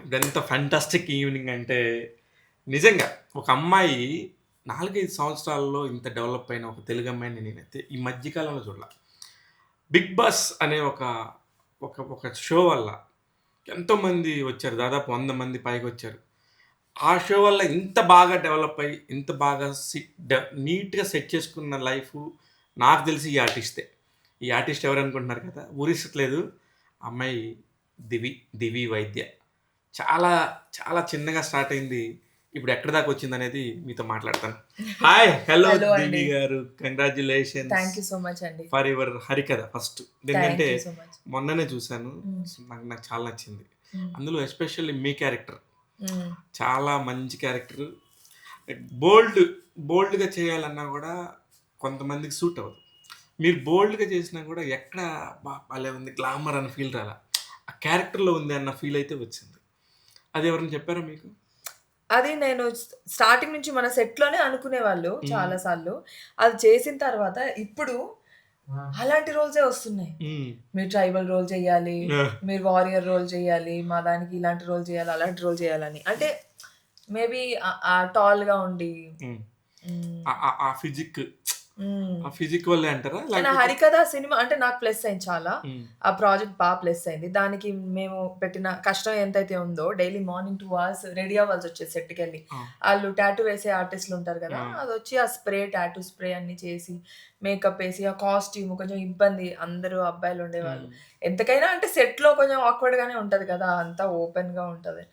ఇదెంత fantastic evening అంటే నిజంగా ఒక అమ్మాయి 4-5 సంవత్సరాల్లో ఇంత డెవలప్ అయిన ఒక తెలుగు అమ్మాయిని నేనైతే ఈ మధ్య కాలంలో చూడలా. 'బిగ్ బాస్' అనే ఒక ఒక ఒక షో వల్ల ఎంతోమంది వచ్చారు. దాదాపు 100 మంది పైగొచ్చారు. ఆ షో వల్ల ఇంత బాగా డెవలప్ అయ్యి, ఇంత బాగా నీట్‌గా సెట్ చేసుకున్న లైఫు నాకు తెలిసి ఈ ఆర్టిస్టే. ఈ ఆర్టిస్ట్ ఎవరనుకుంటున్నారు కదా! ఊరిస్తలేదు. అమ్మాయి దివి వైద్య. చాలా, చాలా చిన్నగా స్టార్ట్ అయింది. ఇప్పుడు ఎక్కడి దాకా వచ్చిందనేది మీతో మాట్లాడతాను. హాయ్! హలో హలో దివి అండి. Garu. Congratulations thank you so much అండి. ఫర్ యువర్ హరికథ ఫస్ట్. థ్యాంక్ ఎందుకంటే యూ సో మచ్. మొన్ననే చూసాను. హ్మ్. నాకు నాకు చాలా నచ్చింది. హ్మ్. అందులో ఎస్పెషల్లీ మీ క్యారెక్టర్ హ్మ్. చాలా మంచి క్యారెక్టర్. బోల్డ్‌గా చేయాలన్నా గూడా కొంతమందికి సూట్ అవ్వదు. మీరు బోల్డ్‌గా చేసినా గూడా ఎక్కడ అబ్బా! భలే ఉంది గ్లామర్ అన్న ఫీల్ రాలా. ఆ క్యారెక్టర్‌లో ఉంది అన్న ఫీల్ అయితే వచ్చింది. అది ఎవరైనా చెప్పారా మీకు? అది నేను స్టార్టింగ్ నుంచి మన సెట్‌లోనే అనుకునేవాళ్ళు హ్మ్. చాలా సార్లు. అది చేసిన తర్వాత ఇప్పుడు అలాంటి రోల్సే వస్తున్నాయి. హ్మ్. మీరు ట్రైబల్ రోల్ చేయాలి, ఆ! మీరు వారియర్ రోల్ చేయాలి, మా దానికి ఇలాంటి రోల్ చేయాలి, అలాంటి రోల్ చేయాలని. అంటే మేబీ టాల్‌గా ఉండి హ్మ్. హ్మ్. ఆ ఫిజిక్ హ్మ్. ఆ ఫిజిక్ వల్లే అంటారా? కానీ లేకపోతే 'హరికథ' సినిమా అంటే నాకు ప్లస్ అయింది చాలా. హ్మ్. ఆ ప్రాజెక్ట్ ప్లస్ అయింది. దానికి మేము పెట్టిన కష్టం ఎంతైతే ఉందో డైలీ మార్నింగ్ 2 అవర్స్ రెడీ అవ్వాల్సొచ్చేది సెట్‌కెళ్ళి. ఆ! ఆళ్ళు టాటూ వేసే ఆర్టిస్ట్‌లుంటారు ఆ! గదా! అదొచ్చి ఆ టాటూ స్ప్రే అన్నీ చేసి, మేకప్ ఏసి, ఆ కాస్ట్యూమ్ కొంచెం ఇబ్బంది. అందరూ అబ్బాయిలుండేవాళ్ళు. హ్మ్. ఎంతకైనా అంటే సెట్‌లో కొంచెం ఆక్వర్డ్‌గానే ఉంటది కదా! అంతా ఓపెన్‌గా ఉంటది.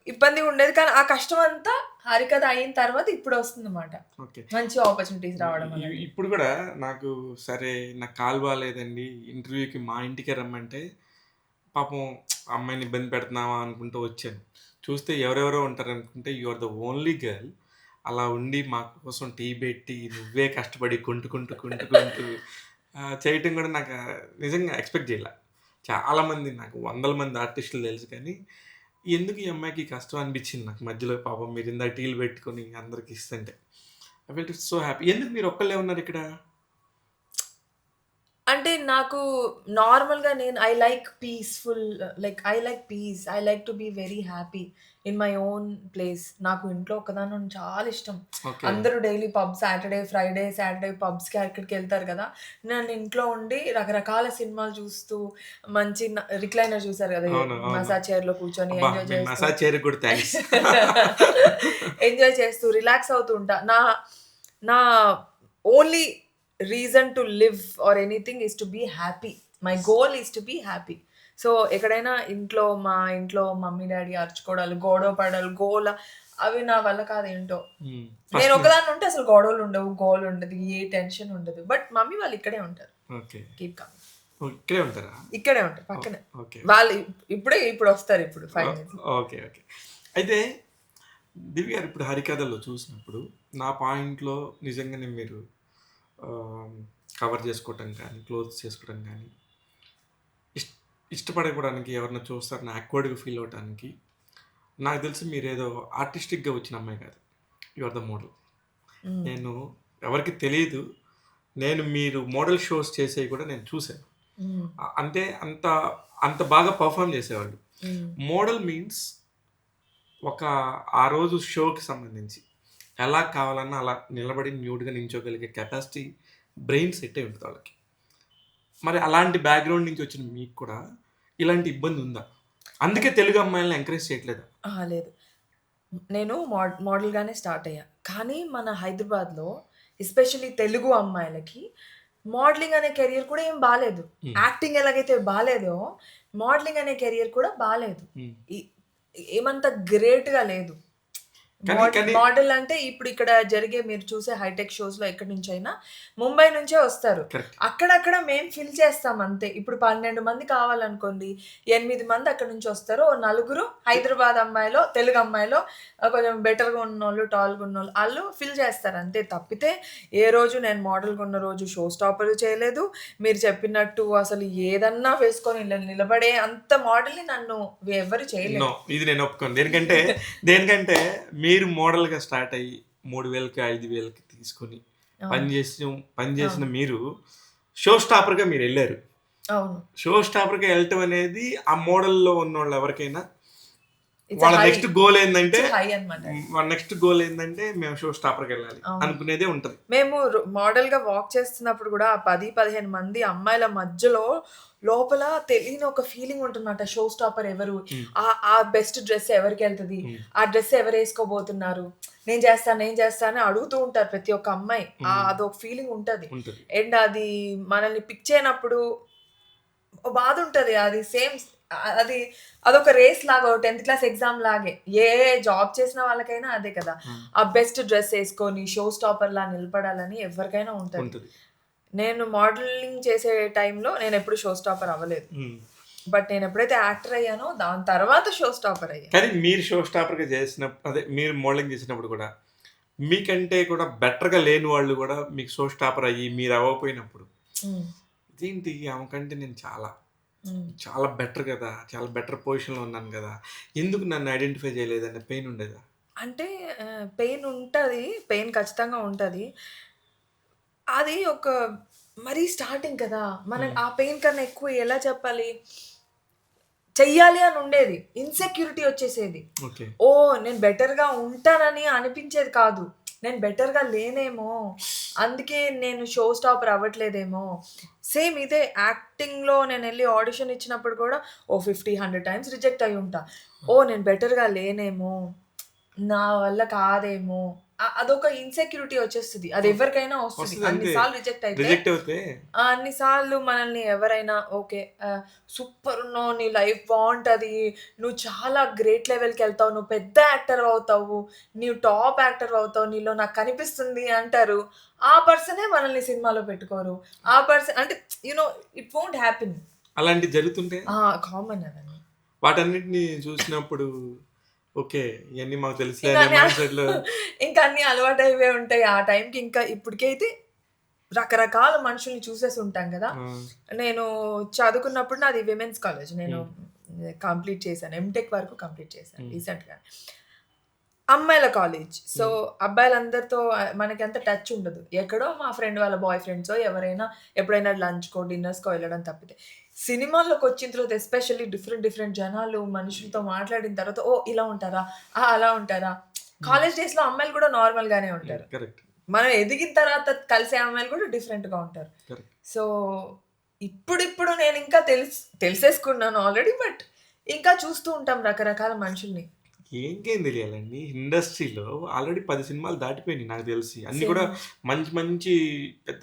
ఇబ్బందిగుండేది. కానీ ఆ కష్టమంతా హరికథ అయిన తర్వాత ఇప్పుడొస్తుందన్నమాట. ఓకే. మంచి ఆపర్చునిటీస్ రావడం అనేది. ఇప్పుడు గూడా నాకు సరే నాకు కాలు బాలేదండి. ఇంటర్వ్యూకి మా ఇంటికే రమ్మంటే పాపం అమ్మాయిని ఇబ్బంది పెడుతున్నామా అనుకుంటూ వచ్చాను. చూస్తే ఎవరెవరో ఉంటారనుకుంటే you are the only girl. అలా ఉండి మా కోసం టీ పెట్టి నువ్వే కష్టపడి కుంటూ చేయటం కూడా నాకు నిజంగా ఎక్స్‌పెక్ట్ జేయల. చాలామంది నాకు వందల మంది ఆర్టిస్టులు తెలుసు కానీ, ఎందుకు ఈ అమ్మాయికి కష్టం అనిపించింది నాకు మధ్యలో పాపం మీరిందాక టీలు పెట్టుకొని అందరికి ఇస్తుంటే. I felt so happy. ఎందుకు మీరు ఒక్కళ్ళే ఉన్నారిక్కడ? అంటే నాకు నార్మల్‌గా నేను I like peace. I like to be very happy in my own place. నాకు ఇంట్లో ఒక్కదాన్ని ఉండడం చాలా ఇష్టం. ఓకే. అందరూ డైలీ సాటర్‌డే పబ్స్‌కి అక్కడికెళ్తారు కదా! నేను ఇంట్లో ఉండి రకరకాల సినిమాలు చూస్తూ మంచి రిక్లైనర్ చూసారు కదా! అవును. అవును. మసాజ్ చైర్‌లో కూర్చొని అబ్బా! ఎంజాయ్ మీ చేస్తూ మసాజ్ చైర్‌కి కూడా థాంక్స్. ఎంజాయ్ చేస్తూ రిలాక్స్ అవుతూ ఉంటా. నా నా only reason to live or anything is to be happy. My goal is to be happy. So, ఎక్కడైనా మా ఇంట్లో మమ్మీ, డ్యాడీ అరుచుకోవడాలు, గొడవ పడాలు, గోల అవి నా వల్ల కాదేంటో. హ్మ్. నేను ఫస్ట్ నుంచి ఒక్కదాన్ని ఉంటే అసలు గొడవలుండవు, గోలుండదు, ఏ టెన్షన్ ఉండదు. బట్ మమ్మీ వాళ్ళు ఇక్కడే ఉంటారు. ఓకే. Keep coming. ఓహ్! ఇక్కడే ఉంటారా? ఇక్కడే ఉంటారు ఓహ్! పక్కనే. ఓకే. వాళ్ళు ఇప్పుడొస్తారు 5 ఓహ్! మినిట్స్‌లో. ఓకే. ఓకే. అయితే దివ్య గారు ఇప్పుడు 'హరికథలో' చూసినప్పుడు నా పాయింట్‌లో నిజంగానే మీరు ఆహ్, కవర్ చేసుకోవటం కానీ, క్లోజ్ చేసుకోవడం గానీ, ఇష్ ఇష్టపడకపోవడానికి ఎవరైనా చూస్తారని ఆక్వర్డ్‌గా ఫీల్ అవ్వటానికి నాకు తెలిసి మీరేదో ఆర్టిస్టిక్‌గా వచ్చిన అమ్మాయి కాదు. You are the model. Hmm. నేను ఎవరికీ తెలీదు. నేను మీరు మోడల్ షోస్ చేసేవి కూడా నేను చూసాను. హ్మ్. అంటే అంత అంత బాగా పెర్ఫార్మ్ చేసేవాళ్ళు. హ్మ్. మోడల్ మీన్స్ ఒక ఆ రోజు షోకి సంబంధించి ఎలా కావాలన్నా అలా నిలబడి న్యూడ్‌గా నించోగలిగే కెపాసిటీ బ్రెయిన్ సెట్ అయి ఉంటది వాళ్ళకి. మరి అలాంటి బ్యాక్‌గ్రౌండ్ నుంచి వచ్చిన మీకు కూడా ఇలాంటి ఇబ్బంది ఉందా? అందుకే తెలుగు అమ్మాయిలని ఎంకరేజ్ చేయట్లేదా? అహా! లేదు. నేను మోడల్‌గానే స్టార్ట్ అయ్యా. కానీ మన హైదరాబాద్‌లో ఎస్పెషల్లీ తెలుగు అమ్మాయిలకి మోడలింగ్ అనే కెరియర్ కూడా ఏం బాలేదు. హ్మ్. యాక్టింగ్ ఎలాగైతే బాలేదో, మోడలింగ్ అనే కెరియర్ కూడా బాలేదు. హ్మ్. ఈ ఏమంత గ్రేట్‌గా లేదు. కానీ కానీ మోడల్ అంటే ఇప్పుడు ఇక్కడ జరిగే మీరు చూసే హైటెక్ షోస్‌లో ఎక్కడి నుంచైనా ముంబై నుంచే వస్తారు. కరెక్ట్. అక్కడక్కడ మేము ఫిల్ చేస్తాం అంతే. ఇప్పుడు 12 మంది కావాలనుకోండి, 8 మంది అక్కడి నుంచి వస్తారు. ఓ నలుగురు హైదరాబాద్ అమ్మాయిలో, తెలుగు అమ్మాయిలో కొంచెం బెటర్‌గా ఉన్నోళ్ళు, టాల్‌గా ఉన్నోళ్ళు ఆళ్ళు ఫిల్ చేస్తారు అంతే తప్పితే, ఏ రోజు నేను మోడల్‌గా ఉన్న రోజు షో స్టాపర్ చేయలేదు. మీరు చెప్పినట్టు అసలు ఏదన్నా వేసుకొని నిలబడే అంత మోడల్‌ని నన్ను ఎవరు నో. చేయలేదు. ఇది నేను ఒప్పుకోను. దేనికంటే మీరు మోడల్‌గా స్టార్ట్ అయ్యి 3000కి, 5000కి తీసుకొని అవును. పని చేసిన అవును. మీరు షో స్టాపర్‌గా మీరెళ్లారు. అవును. షో స్టాపర్‌గా ఎళ్ళటం అనేది ఆ మోడల్‌లో ఉన్నోళ్ళు ఎవరికైనా వాళ్ళ నెక్స్ట్ గోల్ ఏంటంటే హై అన్నమాట. వాళ్ళ నెక్స్ట్ గోల్ ఏంటంటే మేము షో స్టాపర్కి వెళ్ళాలి అనుకునేదే ఉంటది. మేము మోడల్ గా వాక్ చేస్తున్నప్పుడు కూడా 10-15 మంది అమ్మాయిల మధ్యలో లోపల తెలియని ఒక ఫీలింగ్ ఉంటుందన్నమాట. షో స్టాపర్ ఎవరు, ఆ బెస్ట్ డ్రెస్ ఎవరికి వెళ్తుంది, ఆ డ్రెస్ ఎవరు వేసుకోబోతున్నారు, నేను చేస్తాను అని అడుగుతూ ఉంటారు ప్రతి ఒక్క అమ్మాయి. అదొక ఫీలింగ్ ఉంటది. అండ్ అది మనల్ని పిక్ చేయనప్పుడు బాధ ఉంటది. అది సేమ్ అదొక రేస్ లాగా, 10th క్లాస్ ఎగ్జామ్ లాగే. ఏ జాబ్ చేసిన వాళ్ళకైనా అదే కదా, ఆ బెస్ట్ డ్రెస్ వేసుకొని షో స్టాపర్ లా నిలబడాలని ఎవరికైనా ఉంటుంది. నేను మోడలింగ్ చేసే టైంలో నేను ఎప్పుడు షో స్టాపర్ అవ్వలేదు. బట్ నేను ఎప్పుడైతే యాక్టర్ అయ్యానో దాని తర్వాత షో స్టాపర్ అయ్యాను. కానీ మీరు షో స్టాపర్ గా చేసినప్పుడు, అదే మీరు మోడలింగ్ చేసినప్పుడు కూడా మీకంటే కూడా బెటర్ గా లేని వాళ్ళు కూడా మీకు షో స్టాపర్ అయ్యి మీరు అవ్వకపోయినప్పుడు ఇదేంటి ఆమెకంటే నేను చాలా బెటర్ కదా, చాలా బెటర్ పొజిషన్లో ఉన్నాను కదా, ఎందుకు నన్ను ఐడెంటిఫై చేయలేదనే పెయిన్ ఉండేదా? అంటే పెయిన్ ఉంటుంది, పెయిన్ ఖచ్చితంగా ఉంటుంది. అది ఒక మరీ స్టార్టింగ్ కదా, మనకి ఆ పెయిన్ కన్నా ఎక్కువ ఎలా చెప్పాలి, చెయ్యాలి అని ఉండేది, ఇన్సెక్యూరిటీ వచ్చేసేది. ఓ నేను బెటర్గా ఉంటానని అనిపించేది కాదు, నేను బెటర్గా లేనేమో అందుకే నేను షో స్టాపర్ అవ్వట్లేదేమో. సేమ్ ఇదే యాక్టింగ్లో నేను వెళ్ళి ఆడిషన్ ఇచ్చినప్పుడు కూడా 50-100 టైమ్స్ రిజెక్ట్ అయి ఉంటా. ఓ నేను బెటర్గా లేనేమో, నా వల్ల కాదేమో, అదొక ఇన్సెక్యూరిటీ వచ్చేస్తుంది. అది ఎవరికైనా వస్తుంది. అన్నిసార్లు రిజెక్ట్ అయితే అన్నిసార్లు మనల్ని ఎవరైనా ఓకే సూపర్ ఉన్నావు, నీ లైఫ్ బాగుంటుంది, నువ్వు చాలా గ్రేట్ లెవెల్కి వెళ్తావు, నువ్వు పెద్ద యాక్టర్ అవుతావు, నీవు టాప్ యాక్టర్ అవుతావు, నీలో నాకు కనిపిస్తుంది అంటారు. ఆ పర్సనే మనల్ని సినిమాలో పెట్టుకోరు. ఆ పర్సన్ అంటే ఇట్ వోంట్ హ్యాపెన్. అలాంటి జరుగుతుంటే కామన్ అవన్నీ. వాటన్నిటిని చూసినప్పుడు ఓకే ఇవన్నీ మాకు తెలుసు, ఇంకా అన్ని అలవాటు అయిపోయి ఉంటాయి ఆ టైంకి. ఇంకా ఇప్పటికైతే రకరకాల మనుషుల్ని చూసేసి ఉంటాం కదా. నేను చదువుకున్నప్పుడు నాది విమెన్స్ కాలేజ్, నేను కంప్లీట్ చేశాను, ఎంటెక్ వరకు కంప్లీట్ చేశాను రీసెంట్గా. అమ్మాయిల కాలేజ్, సో అబ్బాయిలందరితో మనకి అంత టచ్ ఉండదు. ఎక్కడో మా ఫ్రెండ్ వాళ్ళ బాయ్ ఫ్రెండ్సో ఎవరైనా ఎప్పుడైనా లంచ్కో డిన్నర్స్కో వెళ్ళడం తప్పితే. సినిమాల్లోకి వచ్చిన తర్వాత ఎస్పెషల్లీ డిఫరెంట్ జనాలు మనుషులతో మాట్లాడిన తర్వాత ఓ ఇలా ఉంటారా, అలా ఉంటారా. కాలేజ్ డేస్లో అమ్మాయిలు కూడా నార్మల్గానే ఉంటారు, మనం ఎదిగిన తర్వాత కలిసే అమ్మాయిలు కూడా డిఫరెంట్గా ఉంటారు. సో ఇప్పుడు నేను ఇంకా తెలిసేసుకున్నాను ఆల్రెడీ, బట్ ఇంకా చూస్తూ ఉంటాం రకరకాల మనుషుల్ని. ఇంకేం తెలియాలండి, ఇండస్ట్రీలో ఆల్రెడీ 10 సినిమాలు దాటిపోయినాయి నాకు తెలిసి. అన్ని కూడా మంచి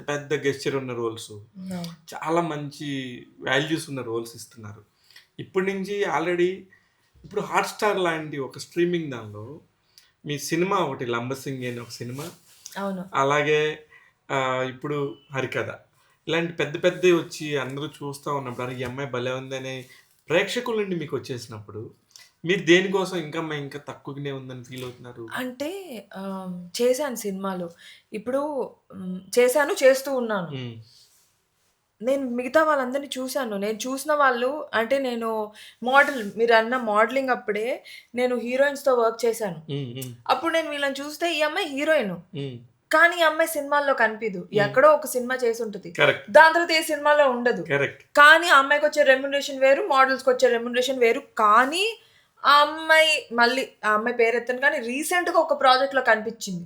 పెద్ద గెస్చర్ ఉన్న రోల్స్, చాలా మంచి వాల్యూస్ ఉన్న రోల్స్ ఇస్తున్నారు. ఇప్పటి నుంచి ఆల్రెడీ ఇప్పుడు హాట్‌స్టార్ లాంటి ఒక స్ట్రీమింగ్ దానిలో మీ సినిమా ఒకటి, లంబసింగి అని ఒక సినిమా, అలాగే ఇప్పుడు హరికథ, ఇలాంటి పెద్దవి వచ్చి అందరూ చూస్తూ ఉన్నప్పుడు ఈ అమ్మాయి భలే ఉందనే ప్రేక్షకుల నుండి మీకు వచ్చేసినప్పుడు మీరు దేనికోసం ఇంకా తక్కువగానే ఉందని ఫీల్ అవుతున్నారు? అంటే చేశాను సినిమాలు, ఇప్పుడు చేస్తూ ఉన్నాను. నేను మిగతా వాళ్ళందరినీ చూశాను. నేను చూసిన వాళ్ళు అంటే నేను మీరు అన్న మోడలింగ్ అప్పుడే నేను హీరోయిన్స్‌తో వర్క్ చేశాను. అప్పుడు నేను వీళ్ళని చూస్తే ఈ అమ్మాయి హీరోయిన్, కానీ ఈ అమ్మాయి సినిమాల్లో కనిపిదు. ఎక్కడో ఒక సినిమా చేసి ఉంటుంది, దాని తర్వాత ఏ సినిమాలో ఉండదు. కానీ ఆ అమ్మాయికి వచ్చే రెమ్యునరేషన్ వేరు, మోడల్స్కి వచ్చే రెమ్యునరేషన్ వేరు. కానీ ఆ అమ్మాయి పేరు ఎత్తాను, కానీ రీసెంట్గా ఒక ప్రాజెక్ట్ లో కనిపించింది.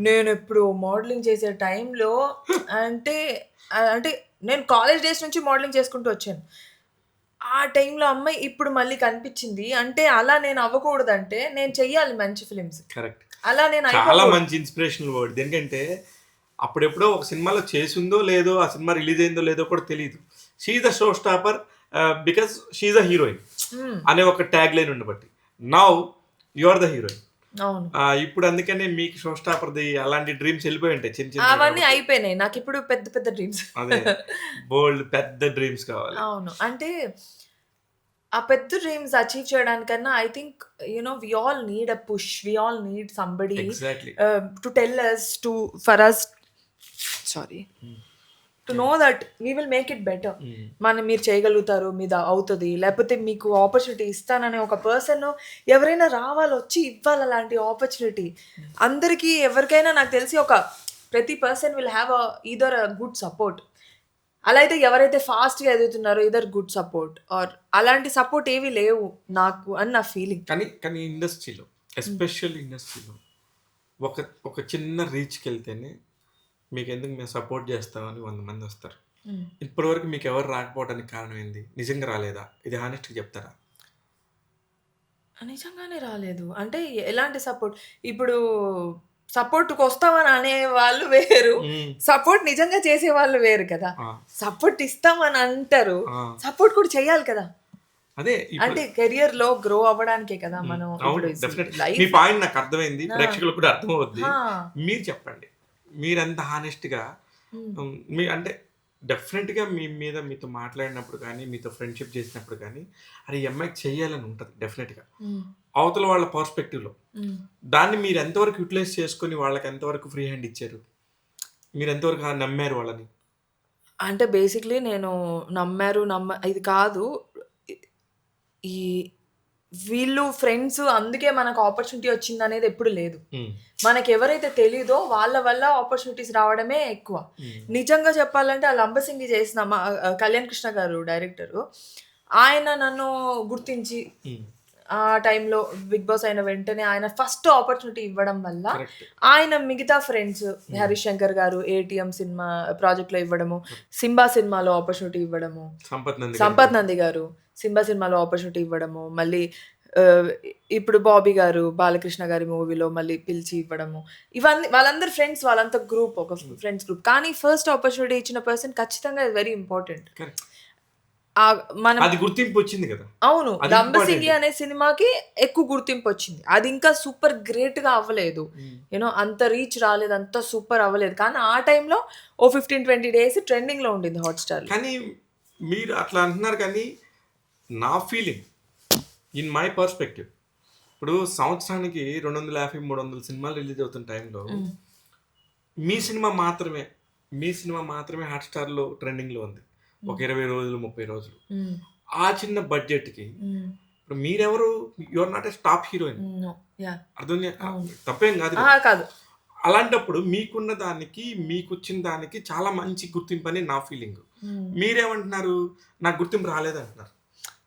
నేను ఎప్పుడు మోడలింగ్ చేసే టైంలో అంటే నేను కాలేజ్ డేస్ నుంచి మోడలింగ్ చేసుకుంటూ వచ్చాను. ఆ టైంలో అమ్మాయి ఇప్పుడు మళ్ళీ కనిపించింది. అంటే అలా నేను అవ్వకూడదంటే నేను చెయ్యాలి మంచి ఫిలిమ్స్. కరెక్ట్, అలా నేను చాలా మంచి ఇన్స్పిరేషనల్ వర్డ్. ఎందుకంటే అప్పుడెప్పుడో ఒక సినిమాలో చేసిందో లేదో, ఆ సినిమా రిలీజ్ అయిందో లేదో కూడా తెలియదు. She is the show stopper because she is a heroine అనే ఒక ట్యాగ్ లైన్ ఉండబట్టి now you are the heroine. ఇప్పుడు అందుకనే మీకు షో స్టాపర్ అలాంటి డ్రీమ్స్ వెళ్ళిపోయి ఉంటాయి, చిన్న అవన్నీ అయిపోయినాయి. నాకు ఇప్పుడు పెద్ద డ్రీమ్స్, అదే బోల్డ్ పెద్ద డ్రీమ్స్ కావాలి. అవును, అంటే ఆ పెద్ద డ్రీమ్స్ అచీవ్ చేయడానికన్నా I think we all need a push, we all need somebody to tell us for us to know that we will make it better. మీరు చేయగలుగుతారు, మీద అవుతుంది, లేకపోతే మీకు ఆపర్చునిటీ ఇస్తాననే ఒక పర్సన్ ఎవరైనా రావాలి, వచ్చి ఇవ్వాలి అలాంటి ఆపర్చునిటీ. అందరికీ ఎవరికైనా నాకు తెలిసి ప్రతి person will have either a good support. అలా అయితే ఎవరైతే ఫాస్ట్‌గా ఎదుగుతున్నారో ఇదర్ గుడ్ సపోర్ట్ ఆర్ అలాంటి సపోర్ట్ ఏవి లేవు నాకు అని నా ఫీలింగ్. కానీ ఇండస్ట్రీలో ఎస్పెషల్ ఇండస్ట్రీలో ఒక ఒక చిన్న రీచ్కి వెళ్తేనే మీకు ఎందుకు మేము సపోర్ట్ చేస్తామని 100 మంది వస్తారు. ఇప్పటివరకు మీకు ఎవరు రాకపోవడానికి కారణం ఏంది? నిజంగా రాలేదా? ఇది హానెస్ట్గా చెప్తారా? నిజంగానే రాలేదు. అంటే ఎలాంటి సపోర్ట్? ఇప్పుడు సపోర్ట్‌కి వస్తామని అనేవాళ్ళు వేరు. సపోర్ట్ నిజంగా చేసేవాళ్ళు వేరు కదా! ఆ, సపోర్ట్ ఇస్తామని అంటారు. ఆ, సపోర్ట్ కూడా చేయాలి కదా! అదే ఇప్పుడు అంటే కెరియర్‌లో గ్రో అవ్వడానికే కదా మనం అవును, ఇప్పుడు డెఫినెట్. మీ లైఫ్. పాయింట్ నాకు అర్థమైంది, ఆ! ప్రేక్షకులకు కూడా అర్థమవుద్ది. ఆ! మీరు చెప్పండి, మీరంత హానెస్ట్గా హ్మ్. మీ అంటే డెఫినెట్గా మీ మీద మీతో మాట్లాడినప్పుడు కానీ, మీతో ఫ్రెండ్షిప్ చేసినప్పుడు కానీ, అరే ఈ అమ్మాయికి చెయ్యాలని ఉంటుంది డెఫినెట్గా హ్మ్. అవతల వాళ్ళ పర్స్పెక్టివ్లో. హ్మ్. దాన్ని మీరు ఎంతవరకు యూటిలైజ్ చేసుకొని వాళ్ళకి ఎంతవరకు ఫ్రీ హ్యాండ్ ఇచ్చారు? మీరు ఎంతవరకు నమ్మారు వాళ్ళని? అంటే బేసిక్‌లీ నేను ఇది కాదు. ఈ వీళ్ళు ఫ్రెండ్స్ అందుకే మనకు ఆపర్చునిటీ వచ్చిందనేది ఎప్పుడు లేదు. ఉమ్, మనకెవరైతే తెలీదో వాళ్ళ వల్ల ఆపర్చునిటీస్ రావడమే ఎక్కువ. ఉమ్, నిజంగా చెప్పాలంటే ఆ 'లంబసింగి' చేసిన కళ్యాణ్ కృష్ణ గారు డైరెక్టరు. ఆయన నన్ను గుర్తించి ఉమ్, ఆ టైంలో 'బిగ్ బాస్' అయిన వెంటనే ఆయన ఫస్ట్ ఆపర్చునిటీ ఇవ్వడం వల్ల కరెక్ట్. ఆయన మిగతా ఫ్రెండ్స్ హరీష్ శంకర్ గారు 'ఏటీఎం' సినిమా ప్రాజెక్ట్‌లో ఇవ్వడము, 'సింబా' సినిమాలో ఆపర్చునిటీ ఇవ్వడము, సంపత్ నంది గారు. సంపత్ నంది గారు 'సింబా' సినిమాలో ఆపర్చునిటీ ఇవ్వడము, మళ్ళీ ఆహ్, ఇప్పుడు 'బాబీ' గారు 'బాలకృష్ణ' గారి మూవీలో మళ్ళీ పిలిచి ఇవ్వడము. ఇవన్నీ వాళ్ళందరూ ఫ్రెండ్స్, వాళ్ళంతా గ్రూప్, ఒక ఫ్రెండ్స్ గ్రూప్. కానీ ఫస్ట్ ఆపర్చునిటీ ఇచ్చిన పర్సన్ ఖచ్చితంగా వెరీ ఇంపార్టెంట్. కరెక్ట్. మనం అది గుర్తింపు వచ్చింది కదా, అవును. అది 'లంబసింగి' ఇంపార్టెంట్. అనే సినిమాకి ఎక్కువ గుర్తింపొచ్చింది. అది ఇంకా సూపర్ గ్రేట్‌గా అవ్వలేదు. అంత రీచ్ రాలేదు. అంత సూపర్ అవ్వలేదు. కానీ ఆ టైంలో ఓ 15, 20 డేస్ ట్రెండింగ్‌లో ఉండింది హాట్‌స్టార్‌లో. కానీ మీరు అట్లా అంటున్నారు, కానీ నా ఫీలింగ్ ఇన్ మై పర్స్పెక్టివ్, ఇప్పుడు సంవత్సరానికి 250, 300 సినిమాలు రిలీజ్ అవుతున్న టైంలో హ్మ్. మీ సినిమా మాత్రమే హాట్‌స్టార్‌లో ట్రెండింగ్‌లో ఉంది. ఒక 20 రోజులు, 30 రోజులు. హ్మ్. ఆ చిన్న బడ్జెట్‌కి హ్మ్. ఇప్పుడు మీరెవరు? You are not a top heroine. No. Yeah! అర్థం అవును. తప్పేం కాదు ఆ! కదా. కాదు. అలాంటప్పుడు మీకున్న దానికి, మీకొచ్చిన దానికి చాలా మంచి గుర్తింపు అని నా ఫీలింగ్. హ్మ్. మీరేమంటున్నారు? నాకు గుర్తింపు రాలేదంటున్నారు.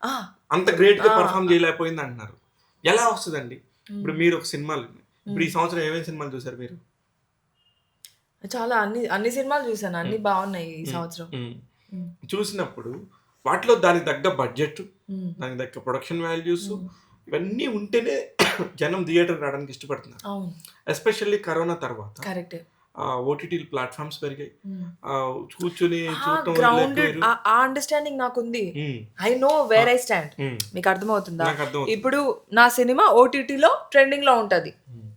ఆ! అంత గ్రేట్‌గా ఆ! పెర్ఫార్మ్ చేయలేకపోయింది అంటున్నారు. ఎలా వస్తదండి? ఇప్పుడు హ్మ్. మీరు ఒక సినిమాలు, ఇప్పుడు ఈ హ్మ్. సంవత్సరం ఏమేమి సినిమాలు చూసారు మీరు? చాలా అన్ని సినిమాలు చూసాను. అన్నీ హ్మ్. బావున్నాయి ఈ హ్మ్. సంవత్సరం. హ్మ్. హ్మ్. చూసినప్పుడు వాటిలో దానికి తగ్గ బడ్జెట్, హ్మ్. దానికి తగ్గ ప్రొడక్షన్ వాల్యూస్ హ్మ్. ఇవన్నీ ఉంటేనే జనం థియేటర్‌కి రావడానికి ఇష్టపడుతున్నారు. అవును. ఎస్పెషల్లీ కరోనా తర్వాత కరెక్టే. ఓటీటీ ప్లాట్‌ఫార్మ్స్ పెరిగాయి. హ్మ్. కూర్చొని చూడటం గ్రౌండెడ్ లేకపోయారు. ఆ అండర్‌స్టాండింగ్ నాకుంది. హ్మ్. ఐ నో ఆ! Where I stand. హ్మ్. మీకు అర్థమవుతుందా? నాకు అర్థమవుతుంది. ఇప్పుడు నా సినిమా ఓటీటీలో ట్రెండింగ్‌లో ఉంటది. హ్మ్.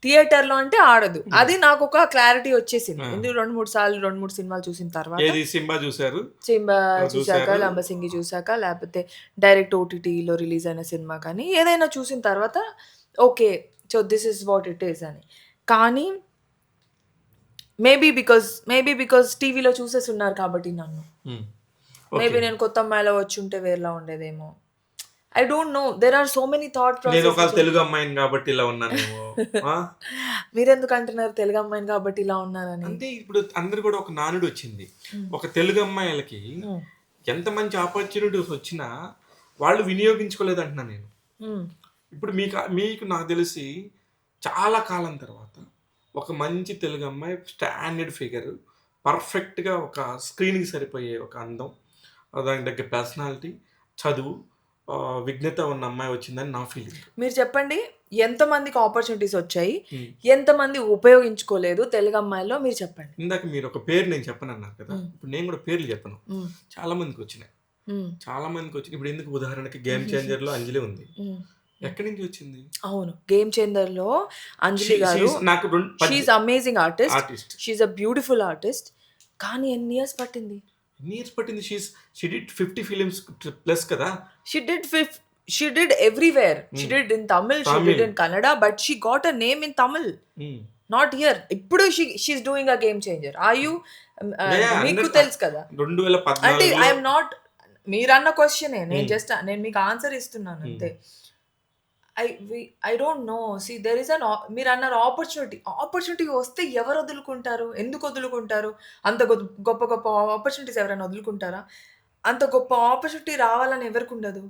థియేటర్‌లో అంటే ఆడదు. హ్మ్. అది నాకొక క్లారిటీ వచ్చేసింది. ఆ! ఎందుకు 2, 3 సార్లు 2, 3 సినిమాలు చూసిన తర్వాత. ఏది 'సింబా' చూసారు? 'సింబా' చూసాక, చూసారు. 'లంబసింగి' చూసాక, లేపోతే డైరెక్ట్ ఓటీటీలో రిలీజ్ అయిన సినిమా కానీ, ఏదైనా చూసిన తర్వాత okay. So, this is what it is అని. కానీ మేబీ బికాజ్ టీవీలో చూసేసున్నారు కాబట్టి నన్ను. హ్మ్. Maybe okay. నేను 'కొత్త అమ్మాయిలో' వచ్చుంటే వేరేలా ఉండేదేమో. I don't know. There are so many thought నేను ప్రాసెసెస్. ఒక తెలుగు అమ్మాయిని కాబట్టి ఇలా ఉన్నానేమో. ఆ! మీరెందుకు అంటున్నారు తెలుగు అమ్మాయిని కాబట్టి ఇలా ఉన్నానని? అంటే ఇప్పుడు అందరు కూడా ఒక నానుడొచ్చింది. హ్మ్. ఒక తెలుగు అమ్మాయిలకి హ్మ్. ఎంత మంచి ఆపర్చునిటీస్ వచ్చినా వాళ్ళు వినియోగించుకోలేదంటున్నా నేను. హ్మ్. ఇప్పుడు మీకు నాకు తెలిసి చాలా కాలం తర్వాత ఒక మంచి తెలుగు అమ్మాయి స్టాండర్డ్ ఫిగర్, పర్ఫెక్ట్‌గా ఒక స్క్రీన్‌కి సరిపోయే ఒక అందం, దానికి తగ్గ పర్సనాలిటీ, చదువు, విజ్ఞత ఉన్న అమ్మాయి వచ్చిందని నా ఫీలింగ్. మీరు చెప్పండి ఎంతమందికి ఆపర్చునిటీస్ వచ్చాయి? హ్మ్. ఎంతమంది ఉపయోగించుకోలేదు తెలుగు అమ్మాయిల్లో మీరు చెప్పండి. ఇందాక మీరు ఒక పేరు నేను చెప్పనన్నారు కదా! హ్మ్. ఇప్పుడు నేను కూడా పేర్లు చెప్పను. హ్మ్. చాలా మందికొచ్చినాయి. హ్మ్. చాలా మందికొచ్చినాయి. ఇప్పుడు ఎందుకు ఉదాహరణకి 'గేమ్ చేంజర్‌లో' అంజలి ఉంది. హ్మ్. ఎక్కడి నుంచి వచ్చింది? అవును. 'గేమ్ చేంజర్‌లో' అంజలి గారు నాకు she is amazing artist. Artist. She is a beautiful artist. కానీ ఎన్ని ఇయర్స్ పట్టింది? ఎన్ని ఇయర్స్ పట్టింది? షీ డిడ్ 50 ఫిల్మ్స్ ప్లస్ కదా! She did she did everywhere. She హ్మ్. did in Tamil, she did Tamil. in Kannada, but she got a name in Tamil. హ్మ్. Not here. ఇప్పుడు she's doing a game changer. Are you yeah! మీకు తెలుసు కదా. అంటే 2014లో I'm not మీరన్న క్వశ్చనే. హ్మ్. నేను మీకు ఆన్సర్ ఇస్తున్నాను హ్మ్. అంతే. I don't know. There is మీరు అన్నారు ఆపర్చునిటీ వస్తే ఎవరు వదులుకుంటారు? ఎందుకు వదులుకుంటారు? అంత గొప్ప గొప్ప ఆపర్చునిటీస్ ఎవరైనా వదులుకుంటారా? అంత గొప్ప ఆపర్చునిటీ రావాలని ఎవరికి ఉండదు.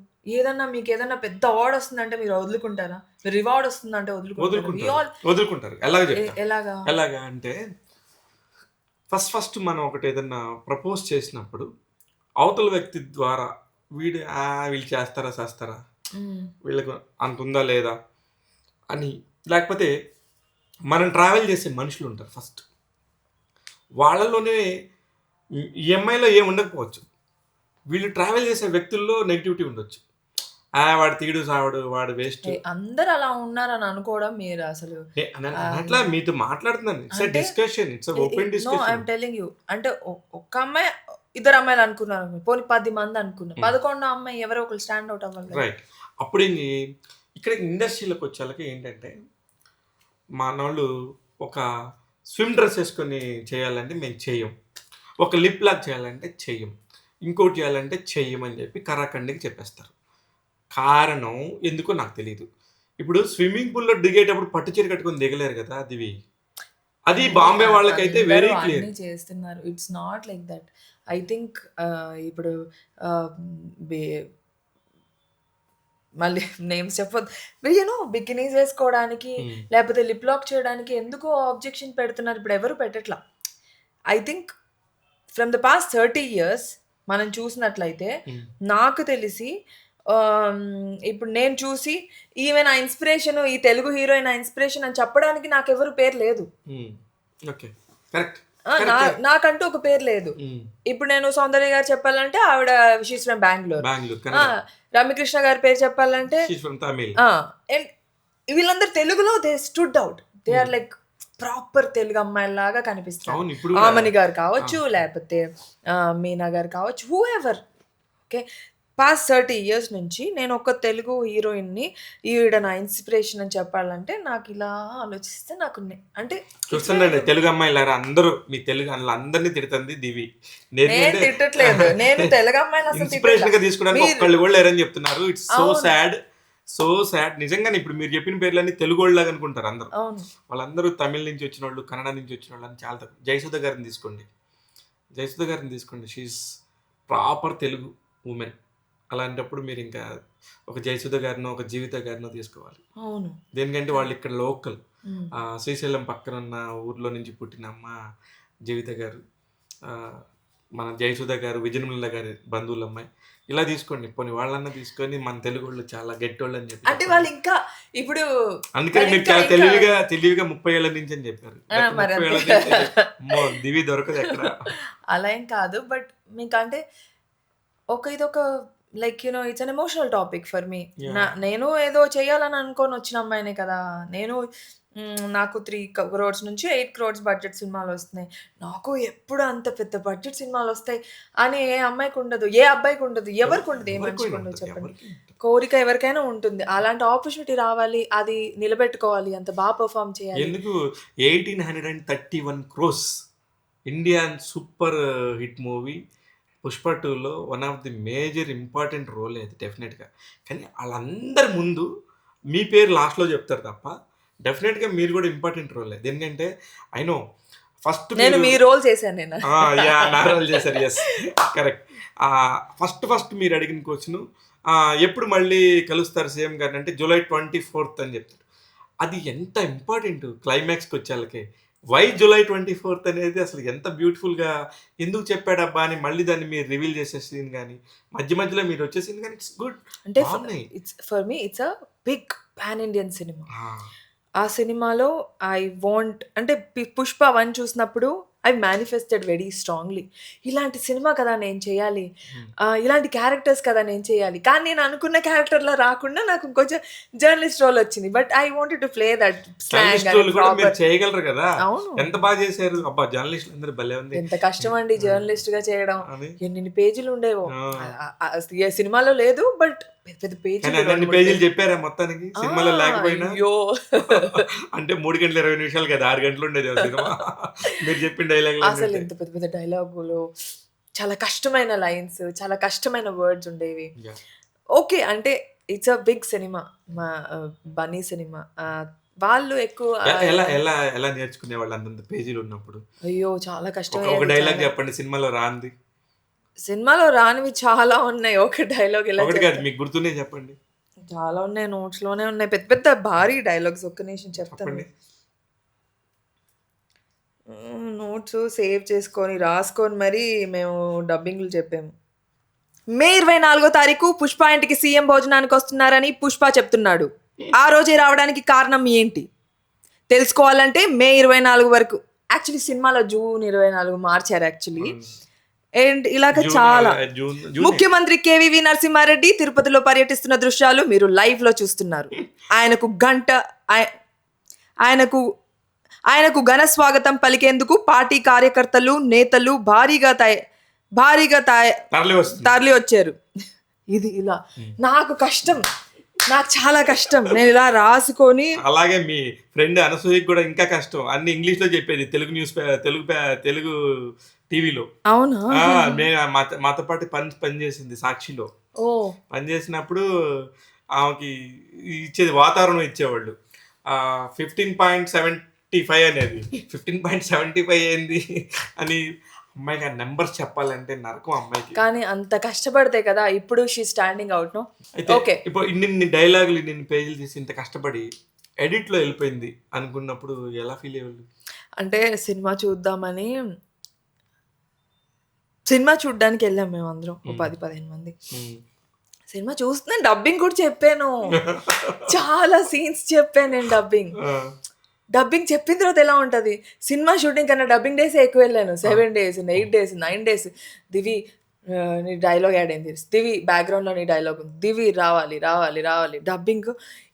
మీకు ఏదన్నా పెద్ద అవార్డ్ వస్తుందంటే మీరు వదులుకుంటారా? రివార్డ్ వస్తుందంటే వదులుకుంటారా? వదులుకుంటారు. ఎలాగ చెప్తా, ఎలాగా? ఎలాగా అంటే ఫస్ట్ మనం ఒకటి ఏదన్నా ప్రపోజ్ చేసినప్పుడు అవతల వ్యక్తి ద్వారా వీళ్ళు చేస్తారా వీళ్ళకు అంత ఉందా లేదా అని, లేకపోతే మనం ట్రావెల్ చేసే మనుషులు ఉంటారు ఫస్ట్, వాళ్ళలోనే ఈఎంఐలో ఏమి ఉండకపోవచ్చు, వీళ్ళు ట్రావెల్ చేసే వ్యక్తుల్లో నెగిటివిటీ ఉండొచ్చు. వాడు తీడు సావడు, వాడు వేస్ట్, అందరు అలా ఉన్నారని అనుకోవడం మీరు అసలు అట్లా మీతో మాట్లాడుతున్నాను. It's discussion, it's open discussion. I'm telling you. అంటే ఒక అమ్మాయి ఇద్దరు అమ్మాయిలు అనుకున్నారు, పోనీ 10 మంది అనుకున్నారు, 11వ అమ్మాయి ఎవరో ఒకరు స్టాండ్ అవుట్ అవ్వాలి. రైట్. అప్పుడు ఇక్కడ ఇండస్ట్రీలోకి వచ్చేళ్ళకి ఏంటంటే మనోళ్ళు ఒక స్విమ్ డ్రెస్ వేసుకొని చేయాలంటే మేము చెయ్యం, ఒక లిప్ లాక్ చేయాలంటే చెయ్యం, ఇంకోటి చేయాలంటే చెయ్యమని చెప్పి కరాఖండికి చెప్పేస్తారు. కారణం ఎందుకో నాకు తెలియదు. ఇప్పుడు స్విమ్మింగ్ పూల్లో దిగేటప్పుడు పట్టు చీర కట్టుకొని దిగలేరు కదా, అది బాంబే వాళ్ళకైతే వెరీ క్లియర్ చేస్తున్నారు. It's not like that. I think ఇప్పుడు మళ్ళీ నేమ్స్ చెప్పొద్దు, బికినీస్ వేసుకోవడానికి లేకపోతే లిప్ లాక్ చేయడానికి ఎందుకు ఆబ్జెక్షన్ పెడుతున్నారు? ఇప్పుడు ఎవరు పెట్టట్లా. I think from the past 30 years మనం చూసినట్లయితే నాకు తెలిసి ఇప్పుడు నేను చూసి ఈమె నా ఇన్స్పిరేషన్, ఈ తెలుగు హీరోయిన్ నా ఇన్స్పిరేషన్ అని చెప్పడానికి నాకెవరు పేరు లేదు. నాకంటూ ఒక పేరు లేదు. ఇప్పుడు నేను సౌందర్య గారు చెప్పాలంటే ఆవిడ షీస్ ఫ్రమ్ బెంగళూరు, రమ్యకృష్ణ గారి పేరు చెప్పాలంటే వీళ్ళందరూ తెలుగులో they stood out. They are like proper Telugu అమ్మాయిలాగా కనిపిస్తారు. ఆమని గారు కావచ్చు, లేకపోతే మీనా గారు కావచ్చు, whoever. Okay, past 30 years నుంచి నేను ఒక తెలుగు హీరోయిన్ని ఈవిడ నా ఇన్స్పిరేషన్ అని చెప్పాలంటే నాకు ఇలా ఆలోచిస్తే నాకు అంటే చూస్తుండండి తెలుగు అమ్మాయిలారా అందరూ మీ తెలుగు అందరినీ తిడుతుంది దివి. నేను తిట్టట్లేదు, నేను తెలుగు అమ్మాయిని ఇన్స్పిరేషన్ గా తీసుకోవడానికి ఒక్కళ్ళు కూడా లేరని చెప్తున్నారు. ఇట్స్ సో సాడ్ నిజంగానే. ఇప్పుడు మీరు చెప్పిన పేర్లన్నీ తెలుగు వాళ్ళలాగా అనుకుంటారు అందరూ. వాళ్ళందరూ తమిళ నుంచి వచ్చిన వాళ్ళు, కన్నడ నుంచి వచ్చిన వాళ్ళు అని చాలా తక్కువ. జయసుధ గారిని తీసుకోండి, షీఈస్ ప్రాపర్ తెలుగు ఉమెన్. అలాంటప్పుడు మీరు ఇంకా ఒక జయసుధ గారినో ఒక జీవిత గారినో తీసుకోవాలి. అవును, దేనికంటే వాళ్ళు ఇక్కడ లోకల్, శ్రీశైలం పక్కన ఉన్న ఊర్లో నుంచి పుట్టిన అమ్మ జీవిత గారు, మన జయసుధ గారు విజయనిర్మల గారి బంధువుల అమ్మాయి. ఇలా తీసుకోండి, పోనీ వాళ్ళన్నా తీసుకొని మన తెలుగు వాళ్ళు చాలా గట్టోళ్ళు అని చెప్పి అంటే వాళ్ళు ఇంకా ఇప్పుడు అందుకని మీరు చాలా తెలివిగా 30 ఏళ్ల నుంచి అని చెప్పారు. దివి దొరకదు ఎక్కడ. అలా ఏం కాదు, బట్ మీకు అంటే ఇదొక like it's an emotional topic for me. నేను ఏదో చేయాలని అనుకొని వచ్చిన అమ్మాయినే కదా. నాకు 3 crores నుంచి 8 crores బడ్జెట్ సినిమాలు వస్తున్నాయి. నాకు ఎప్పుడు అంత పెద్ద బడ్జెట్ సినిమాలు వస్తాయి అని ఏ అమ్మాయికి ఉండదు, ఏ అబ్బాయికి ఉండదు, ఎవరికి ఉండదు, ఏ మనిషికి ఉండదు చెప్పండి. కోరిక ఎవరికైనా ఉంటుంది. అలాంటి ఆపర్చునిటీ రావాలి, అది నిలబెట్టుకోవాలి, అంత బాగా పర్ఫామ్ చేయాలి. ఎందుకు 1831 crores Indian super hit movie Pushpa 2లో one of the major important role అది డెఫినెట్గా. కానీ వాళ్ళందరి ముందు మీ పేరు లాస్ట్లో చెప్తారు తప్ప డెఫినెట్గా మీరు కూడా ఇంపార్టెంట్ రోల్. ఎందుకంటే ఐ నో ఫస్ట్ నేను మీ రోల్ చేశాను, నేను నా రోల్ చేశారు. Yes correct. ఫస్ట్ మీరు అడిగిన క్వశ్చన్ ఎప్పుడు మళ్ళీ కలుస్తారు సీఎం గారిని అంటే July 24th అని చెప్తారు. అది ఎంత ఇంపార్టెంట్ క్లైమాక్స్కి వచ్చేళ్ళకి. వై July 24th అనేది అసలు ఎంత బ్యూటిఫుల్గా ఎందుకు చెప్పాడబ్బా అని మళ్ళీ దాన్ని మీరు రివీల్ చేసే సీన్ కానీ మధ్యలో మీరు వచ్చే సీన్ కానీ ఇట్స్ గుడ్. అంటే for me it's a big pan Indian cinema. ఆ సినిమాలో ఐ వాంట్ అంటే పుష్ప 1 చూసినప్పుడు ఐ మేనిఫెస్టెడ్ వెరీ స్ట్రాంగ్లీ, ఇలాంటి సినిమా కదా నేను చేయాలి, ఇలాంటి క్యారెక్టర్స్ కదా నేను చేయాలి. కానీ నేను అనుకున్న క్యారెక్టర్లో రాకుండా నాకు ఇంకొంచెం జర్నలిస్ట్ రోల్ వచ్చింది. But I wanted to play that చేయగలరు కదా. ఎంత బాగా చేశారు అబ్బా, జర్నలిస్ట్ అందరూ భలే ఉంది. ఎంత కష్టం అండి జర్నలిస్ట్ గా చేయడం, ఎన్ని పేజీలు ఉండేవో. సినిమాలో లేదు, బట్ పెద్ద పేజీలు చెప్పారా మొత్తానికి సినిమాలో లేకపోయినా. అంటే 3 గంటల 20 నిమిషాలు కదా, 6 గంటలు ఉండేది సినిమా. మీరు చెప్పిన డైలాగ్ అసలు ఎంత పెద్ద పెద్ద డైలాగులు, చాలా కష్టమైన లైన్స్, చాలా కష్టమైన వర్డ్స్ ఉండేవి. ఓకే, అంటే ఇట్స్ అ బిగ్ సినిమా. మా బన్నీ సినిమా. వాళ్ళు ఎక్కువ ఎలా ఎలా ఎలా నేర్చుకునేవాళ్ళు అంతంత పేజీలు ఉన్నప్పుడు? అయ్యో! చాలా ఒక కష్టమయ్యేది. డైలాగ్ చాలా. చెప్పండి సినిమాలో రానిది. సినిమాలో రానివి చాలా ఉన్నాయి. ఒక డైలాగ్ ఎలా ఒకటి కాదు చెప్తా? మీకు గుర్తున్నయి చెప్పండి. చాలా ఉన్నాయి. నోట్స్‌లోనే ఉన్నాయి. పెద్ద పెద్ద భారీ డైలాగ్స్. ఒక్క నిమిషం చెప్తాను చెప్పండి. మీకు. నోట్స్ సేవ్ చేసుకొని, రాసుకొని మరీ మేము డబ్బింగ్‌లు చెప్పాము. మే 24 తారీఖు పుష్ప ఇంటికి సీఎం భోజనానికొస్తున్నారని పుష్ప చెప్తున్నాడు. ఆ రోజే రావడానికి కారణం ఏంటి? తెలుసుకోవాలంటే మే 24 వరకు. యాక్చువల్లీ సినిమాలో జూన్ 24 మార్చారు యాక్చువల్లీ. అవును. అండ్ ఇలాగ జూన్ చాలా. జూనే. ముఖ్యమంత్రి కేవీవి నరసింహారెడ్డి తిరుపతిలో పర్యటిస్తున్న దృశ్యాలు మీరు లైవ్‌లో చూస్తున్నారు. ఆయనకు గంట ఆయ ఆయనకు ఆయనకు ఘన స్వాగతం పలికేందుకు పార్టీ కార్యకర్తలు, నేతలు భారీగా తరలి వస్తుంది. తరలి వచ్చారు. ఇది ఇలా. నాకు కష్టం. నాకు చాలా కష్టం. నేను ఇలా రాసుకొని అలాగే మీ ఫ్రెండ్ అనసూయకి కూడా ఇంకా కష్టం. అన్ని ఇంగ్లీష్‌లో చెప్పేది. తెలుగు న్యూస్ తెలుగు టీవీలో. అవునా? నేను మాతో పాటు పనిచేసింది సాక్షిలో. ఓహ్! పనిచేసినప్పుడు ఆమెకి ఇచ్చేది వాతావరణం ఇచ్చేవాళ్ళు. 15.75 అనేది. 15.75 ఏంది అని అమ్మాయికి ఆ నంబర్స్ చెప్పాలంటే నరకం అమ్మాయికి. కానీ అంత కష్టపడితే కదా ఇప్పుడు షీ స్టాండింగ్ అవుట్ నో. అయితే ఓకే. ఇప్పుడు ఇన్ని డైలాగులు, ఇన్ని పేజీలు తీసి ఇంత కష్టపడి ఎడిట్‌లో వెళ్ళిపోయింది అనుకున్నప్పుడు ఎలా ఫీల్ అయ్యేవాళ్ళు? అంటే సినిమా చూడ్డానికి వెళ్ళాం మేమందరం. ఓ 10, 15 మంది. సినిమా చూస్తున్నాను. డబ్బింగ్ కూడా చెప్పాను. చాలా సీన్స్ చెప్పాను నేను డబ్బింగ్. డబ్బింగ్ చెప్పిన తర్వాత ఎలా ఉంటది? సినిమా షూటింగ్ కన్నా డబ్బింగ్ డేసే ఎక్కువ వెళ్ళాను. 7 days, 8 days, 9 days. దివి నీ డైలాగ్ యాడ్ అయింది. దివి బ్యాక్‌గ్రౌండ్‌లో నీ డైలాగ్ ఉంది. దివి రావాలి. డబ్బింగ్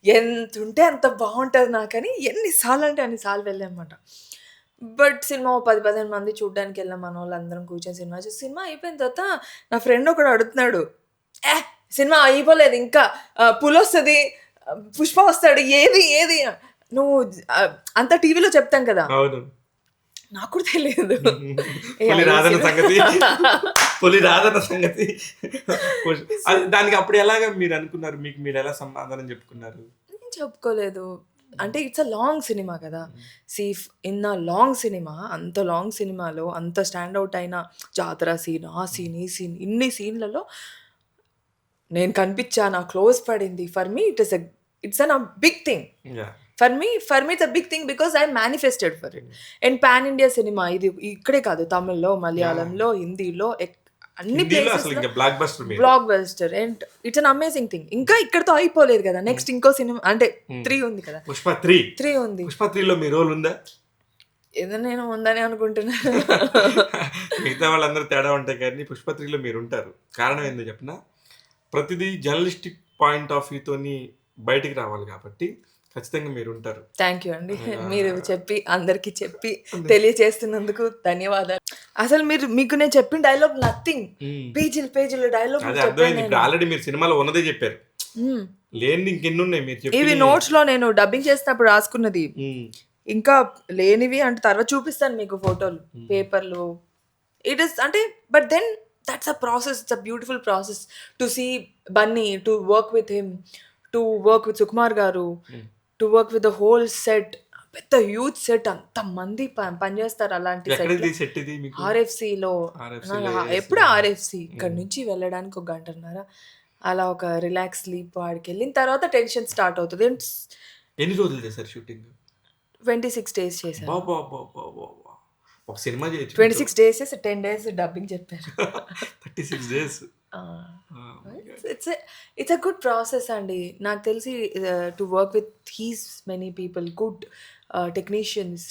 ఎంతుంటే అంత బావుంటది నాకని ఎన్ని సార్లు అంటే అన్ని సార్లు వెళ్ళానన్నమాట. బట్ సినిమా ఓ 10, 15 మంది చూడ్డానికి వెళ్ళాం. మనోళ్ళందరం కూర్చొని సినిమా చూసి సినిమా అయిపోయిన తర్వాత నా ఫ్రెండ్ ఒకడు అడుగుతున్నాడు. సినిమా అయిపోలేదు ఇంకా. పులొస్తది. పుష్ప వస్తాడు. ఏది? నువ్వు అంతా టీవీలో చెప్తాం కదా! అవును. నాకు కూడా తెలియదు. పులి రాదన్న సంగతి. దానికి అప్పుడు ఎలాగా మీరు అనుకున్నారు? మీకు మీరు ఎలా సమాధానం చెప్పుకున్నారు? నేను చెప్పుకోలేదు. అంటే ఇట్స్ అ లాంగ్ సినిమా కదా! ఇన్ అ లాంగ్ సినిమా, అంత లాంగ్ సినిమాలో అంత స్టాండ్ అవుట్ అయిన జాతర సీన్, ఆ సీన్, ఈ సీన్, ఇన్ని సీన్‌లలో నేను కనిపించా. నా క్లోజ్ పడింది. For me it's an big thing. Yeah! For me it's a big thing because I manifested for it. And pan India cinema ఇది. ఇక్కడే కాదు, తమిళ్‌లో, మలయాళంలో, హిందీలో అన్ని హిందీలో అసలు ప్లేసెస్‌లో ఇంకా బ్లాక్ బస్టర్ మీరు. Block buster. And it's an amazing thing. ఇంకా ఇక్కడితో అయిపోలేదు కదా! నెక్స్ట్ ఇంకో సినిమా అంటే 3 ఉంది కదా! పుష్ప 3 3 ఉంది. పుష్ప 3లో మీ రోల్ ఉందా? ఏదో నేను ఉందని అనుకుంటున్నాను. మిగతా వాళ్ళందరూ తేడా ఉంటాయి కానీ పుష్ప 3లో మీరు ఉంటారు. కారణం ఏందో చెప్పనా? ప్రతిదీ జర్నలిస్టిక్ పాయింట్ ఆఫ్ వ్యూతోని బయటికి రావాలి కాబట్టి ఖచ్చితంగా మీరు ఉంటారు. థ్యాంక్ యూ అండి. మీరు చెప్పి అందరికీ చెప్పి తెలియచేస్తున్నందుకు ధన్యవాదాలు. అసలు మీకు నేను చెప్పిన డైలాగ్ నథింగ్. పేజీలు డైలాగ్ అదే అర్థమైంది. ఇప్పుడు ఆల్రెడీ మీరు సినిమాలో ఉన్నదే చెప్పారు. లేనిది ఇంకెన్ని ఉన్నాయి మీరు చెప్పి. ఇవి నోట్స్ లో నేను డబ్బింగ్ చేసినప్పుడు రాసుకున్నది. ఇంకా లేనివి అంటే తర్వాత చూపిస్తాను మీకు ఫోటోలు, పేపర్లు. ఇట్ ఇస్ అంటే but then that's a process. It's a beautiful process to see Bunny, to work with him, to work with Sukumar garu, to work with the whole set. పెద్ద హ్యూజ్ సెట్, అంతమంది పనిచేస్తారు అలాంటి సెట్. ఇది మీకు ఆర్ఎఫ్సిలో. ఎప్పుడు ఆర్ఎఫ్సి ఇక్కడ నుంచి వెళ్ళడానికి 1 గంటన్నర. అలా ఒక రిలాక్స్ స్లీప్ వాడికి వెళ్ళిన తర్వాత టెన్షన్ స్టార్ట్ అవుతుంది. ఎన్ని రోజులు చేశారు షూటింగ్? 26 days చేశాను. ఒక సినిమా చేయొచ్చు. 26 days 10 days డబ్బింగ్ చెప్పారు. 36 days. It's a good process అండి. నాకు తెలిసి to work with he's many people, good technicians.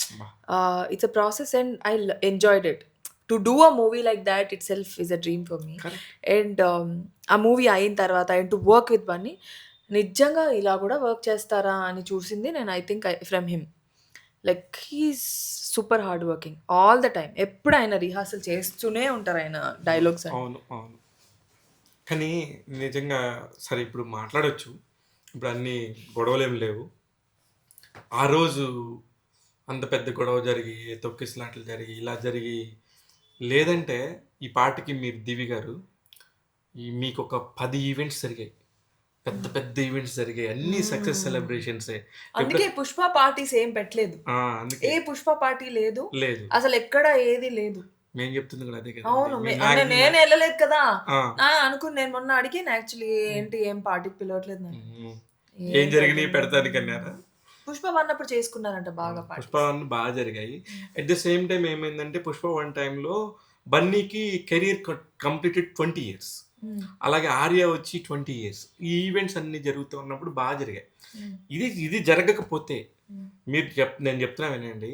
It's a process and I enjoyed it. To do a movie like that it self is a dream for me. And ఆ movie అయిన తర్వాత and to work with Bunny, నిజంగా ఇలా కూడా work చేస్తారా అని చూసింది నేను. I think from him like he's super hard working all the time. ఎప్పుడు ఆయన రిహార్సల్ చేస్తూనే ఉంటారు ఆయన డైలాగ్స్. అవును. కానీ నిజంగా సరే ఇప్పుడు మాట్లాడొచ్చు. ఇప్పుడు అన్ని గొడవలేం లేవు. ఆ రోజు అంత పెద్ద గొడవ జరిగి, తొక్కిసలాటలు జరిగి, ఇలా జరిగి లేదంటే ఈ పాటకి మీరు దివి గారు మీకు ఒక 10 ఈవెంట్స్ జరిగాయి. పెద్ద పెద్ద ఈవెంట్స్ జరిగాయి, అన్ని సక్సెస్ సెలబ్రేషన్సే. అందుకే పుష్ప పార్టీస్ ఏం పెట్టలేదు. అందుకే ఏ పుష్ప పార్టీ లేదు, లేదు, అసలు ఎక్కడ ఏది లేదు. మేము చెప్తుంది కూడా అదే కదా. అవును, అంటే నేను వెళ్ళలేదు కదా అనుకుని నేను మొన్న అడిగాను యాక్చువల్లీ, ఏంటి ఏం పార్టీకి పిలవట్లేదు నన్ను. ఏం జరిగినాయి పెడతానికన్నారా? పుష్ప వన్ అప్పుడు చేసుకున్నారంట బాగా పార్టీ. పుష్ప వన్ బాగా జరిగాయి. అట్ ద సేమ్ టైం ఏమైందంటే పుష్ప వన్ టైంలో బన్నీకి కెరీర్ కంప్లీటెడ్ 20 years, అలాగే ఆర్య వచ్చి 20 years. ఈ ఈవెంట్స్ అన్ని జరుగుతూ ఉన్నప్పుడు బాగా జరిగాయి. ఇది జరగకపోతే మీరు నేను చెప్తున్నా వినండి,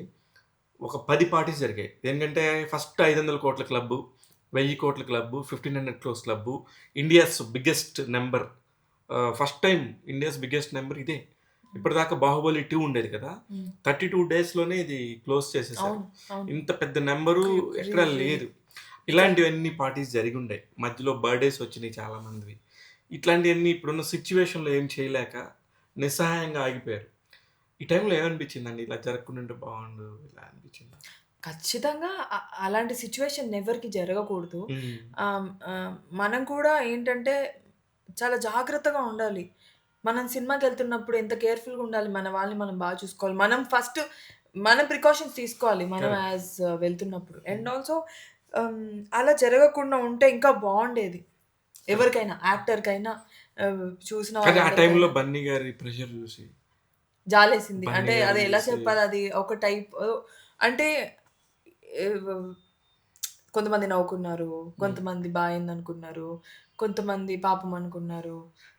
ఒక 10 పార్టీస్ జరిగాయి. ఏంటంటే ఫస్ట్ 500 కోట్ల క్లబ్బు, 1000 కోట్ల club, 1500 crores club, India's biggest number. First time India's biggest number ఇదే. ఇప్పటిదాకా బాహుబలి 2 ఉండేది కదా, 32 daysలోనే ఇది క్లోజ్ చేసేసారు. ఇంత పెద్ద నెంబరు ఎక్కడ లేదు. ఇలాంటివన్నీ పార్టీస్ జరిగి ఉండే, మధ్యలో బర్త్డేస్ వచ్చినాయి చాలా మందివి. ఇట్లాంటివన్నీ ఇప్పుడున్న సిచ్యువేషన్లో ఏం చేయలేక నిస్సహాయంగా ఆగిపోయారు. ఈ టైంలో ఏమనిపించిందండి, ఇలా జరగకుండా బాగుండు ఇలా అనిపించింది? ఖచ్చితంగా అలాంటి సిచ్యువేషన్ ఎవరికి జరగకూడదు. మనం కూడా ఏంటంటే చాలా జాగ్రత్తగా ఉండాలి. మనం సినిమాకి వెళ్తున్నప్పుడు ఎంత కేర్ఫుల్గా ఉండాలి, మన వాళ్ళని మనం బాగా చూసుకోవాలి. మనం ఫస్ట్ మన ప్రికాషన్స్ తీసుకోవాలి మనం యాజ్ వెళ్తున్నప్పుడు. అండ్ ఆల్సో అలా జరగకుండా ఉంటే ఇంకా బాగుండేది ఎవరికైనా, యాక్టర్కైనా, చూసిన కానీ ఆ టైంలో బన్నీ గారి ప్రెషర్ చూసి జాలేసింది. అంటే అది ఎలా చెప్పాలి, అది ఒక టైప్ అంటే కొంతమంది నవ్వుకున్నారు, కొంతమంది బాగుంది అనుకున్నారు, కొంతమంది పాపం అనుకున్నారు,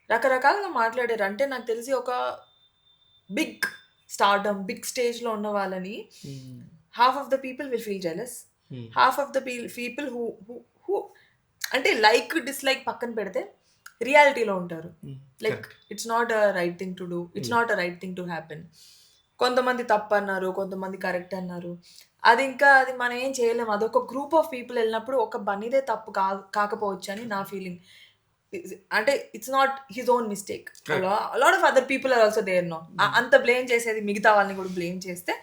రకరకాలుగా మాట్లాడారు. అంటే నాకు తెలిసి ఒక బిగ్ స్టార్డమ్, బిగ్ స్టేజ్లో ఉన్న వాళ్ళని half of the people will feel jealous, half of the people who అంటే లైక్ డిస్లైక్ పక్కన పెడితే రియాలిటీలో ఉంటారు. Like it's not a right thing to do, it's not a right thing to happen. కొంతమంది తప్పు అన్నారు, కొంతమంది కరెక్ట్ అన్నారు. అది మనం ఏం చేయలేము. అదొక గ్రూప్ ఆఫ్ పీపుల్ వెళ్ళినప్పుడు ఒక బన్నీదే తప్పు కాకపోవచ్చు అని నా ఫీలింగ్. అంటే it's not his own mistake, lot of other people are also there. No అంత బ్లేమ్ చేసేది మిగతా వాళ్ళని కూడా బ్లేమ్ చేస్తే